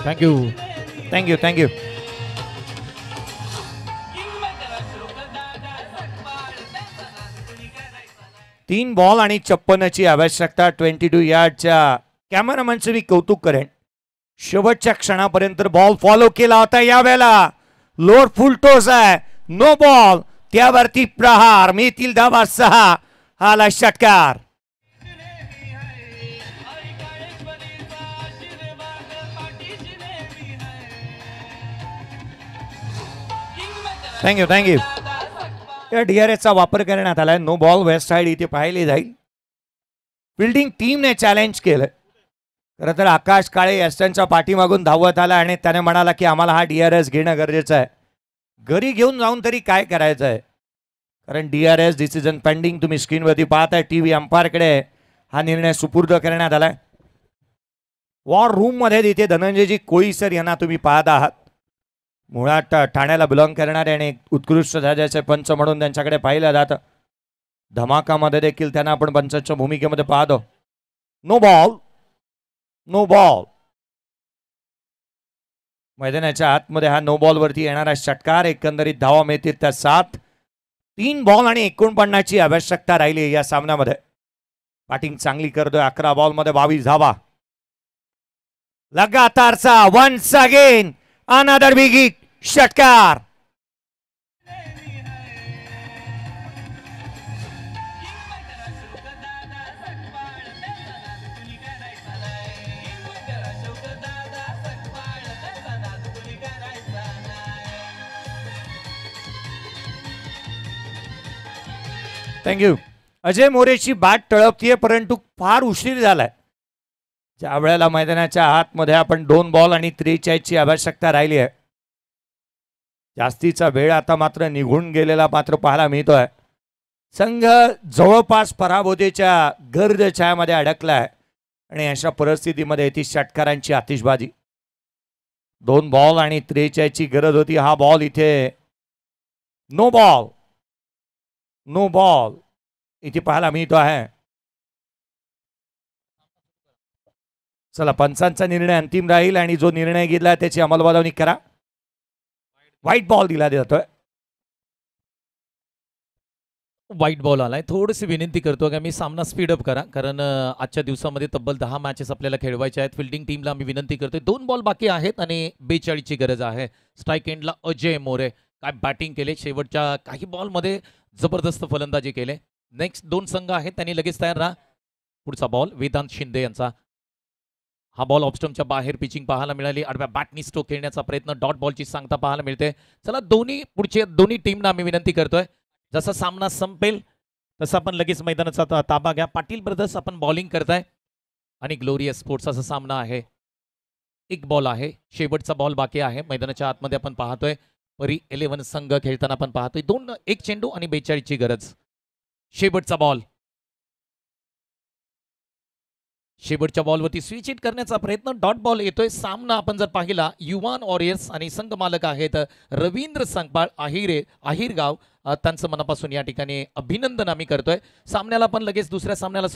Speaker 2: thank you.
Speaker 1: Thank you thank you. तीन बॉल आणि 56 ची आवश्यकता. 22 यार्डच्या कॅमेरामॅनचं मी कौतुक करेन. शेवटच्या क्षणापर्यंत बॉल फॉलो केला होता. यावेळेला लोअर फुल टोस आहे. No ball. त्यावरती प्रहार. मिळतील धावा 6. आला षटकार. Thank you thank you. या DRSचा वापर करण्यात आलाय. नो बॉल वेस्ट साइड इथे पाहिली जाईल. फिल्डिंग टीमने चॅलेंज केलं. खरं तर आकाश काळे यस्टनच्या पाठीमागून धावत आला आणि त्याने म्हणाला की आम्हाला हा DRS घेणं गरजेचं आहे. घरी घेऊन जाऊन तरी काय करायचं आहे, कारण DRS डिसिजन पेंडिंग तुम्ही स्क्रीनवरती पाहताय. TV अंपायरकडे हा निर्णय सुपूर्द करण्यात आलाय. वॉर रूम मध्ये तिथे धनंजयजी कोळी सर यांना तुम्ही पाहत आहात. मुळात ठाण्याला बिलॉंग करणारे आणि उत्कृष्ट दर्जाचे पंच म्हणून त्यांच्याकडे पाहिलं जातं. धमाकामध्ये देखील त्यांना आपण पंचाच्या भूमिकेमध्ये पाहतो. No ball. No ball. मैदानाच्या आतमध्ये हा नो बॉल वरती येणारा षटकार. एकंदरीत धावा मिळतील त्या 7. 3 बॉल आणि 49 ची आवश्यकता राहिली या सामन्यामध्ये. बॅटिंग चांगली करतोय. 11 बॉल मध्ये 22 धावा. लगातारचा once again another big hit. षटकार. थँक्यू. अजय मोरेची बॅट तळपतीये, परंतु फार उशीर झालाय. ज्या वेळेला मैदानाच्या आतमध्ये आपण 2 बॉल आणि 43 ची आवश्यकता राहिली आहे. जास्तीचा वेळ आता मात्र निघून गेलेला मात्र पाहायला मिळतोय. संघ जवळपास पराभूतीच्या गर्द छायामध्ये अडकलाय आणि अशा परिस्थितीमध्ये ती षटकारांची आतिषबाजी. 2 बॉल आणि 43 ची गरज होती. हा बॉल इथे नो बॉल. नो बॉल इथे पाहायला मिळतो आहे. चला, पंचांचा निर्णय अंतिम राहील आणि जो निर्णय घेतला त्याची अंमलबजावणी करा. व्हाईट बॉल दिला जातोय.
Speaker 2: व्हाईट बॉल आलाय. थोडीशी विनंती करतो का मी सामना स्पीडअप करा, कारण आजच्या दिवसामध्ये तब्बल 10 मॅचेस आपल्याला खेळवायच्या आहेत. फिल्डिंग टीमला मी विनंती करतोय. 2 बॉल बाकी आहेत आणि 42 ची गरज आहे. स्ट्राईक एंडला अजय मोरे. काय बॅटिंग केले. शेवटच्या काही बॉलमध्ये जबरदस्त फलंदाजी केले. नेक्स्ट 2 संघ आहेत, त्यांनी लगेच तयार राहा. पुढचा बॉल वेदांत शिंदे यांचा. हा बॉल ऑफस्टम्पच्या बाहेर पिचिंग पाहायला मिळाली. आडव्या बॅटनी स्ट्रोक खेळण्याचा प्रयत्न. डॉट बॉलची सांगता पाहायला मिळते. चला, दोन्ही टीमना आम्ही विनंती करतोय, जसा सामना संपेल तसं आपण लगेच मैदानाचा ताबा घ्या. पाटील ब्रदर्स आपण बॉलिंग करताय आणि ग्लोरियस स्पोर्ट्स असा सामना आहे. 1 बॉल आहे. शेवटचा बॉल बाकी आहे. मैदानाच्या आतमध्ये आपण पाहतोय परी 11 संघ खेळताना आपण पाहतोय. 1 चेंडू आणि 42 ची गरज. शेवटचा बॉल. शेवटच्या बॉलवरती स्विच हिट करण्याचा प्रयत्न, डॉट बॉल येतोय. सामना आपण जर पाहिला युवान वॉरियर्स आणि संघ मालक आहेत रवींद्र संकपाळ आहिरगाव. त्यांचं मनापासून या ठिकाणी अभिनंदन आम्ही करतोय. सामन्याला पण लगेच दुसऱ्या सामन्याला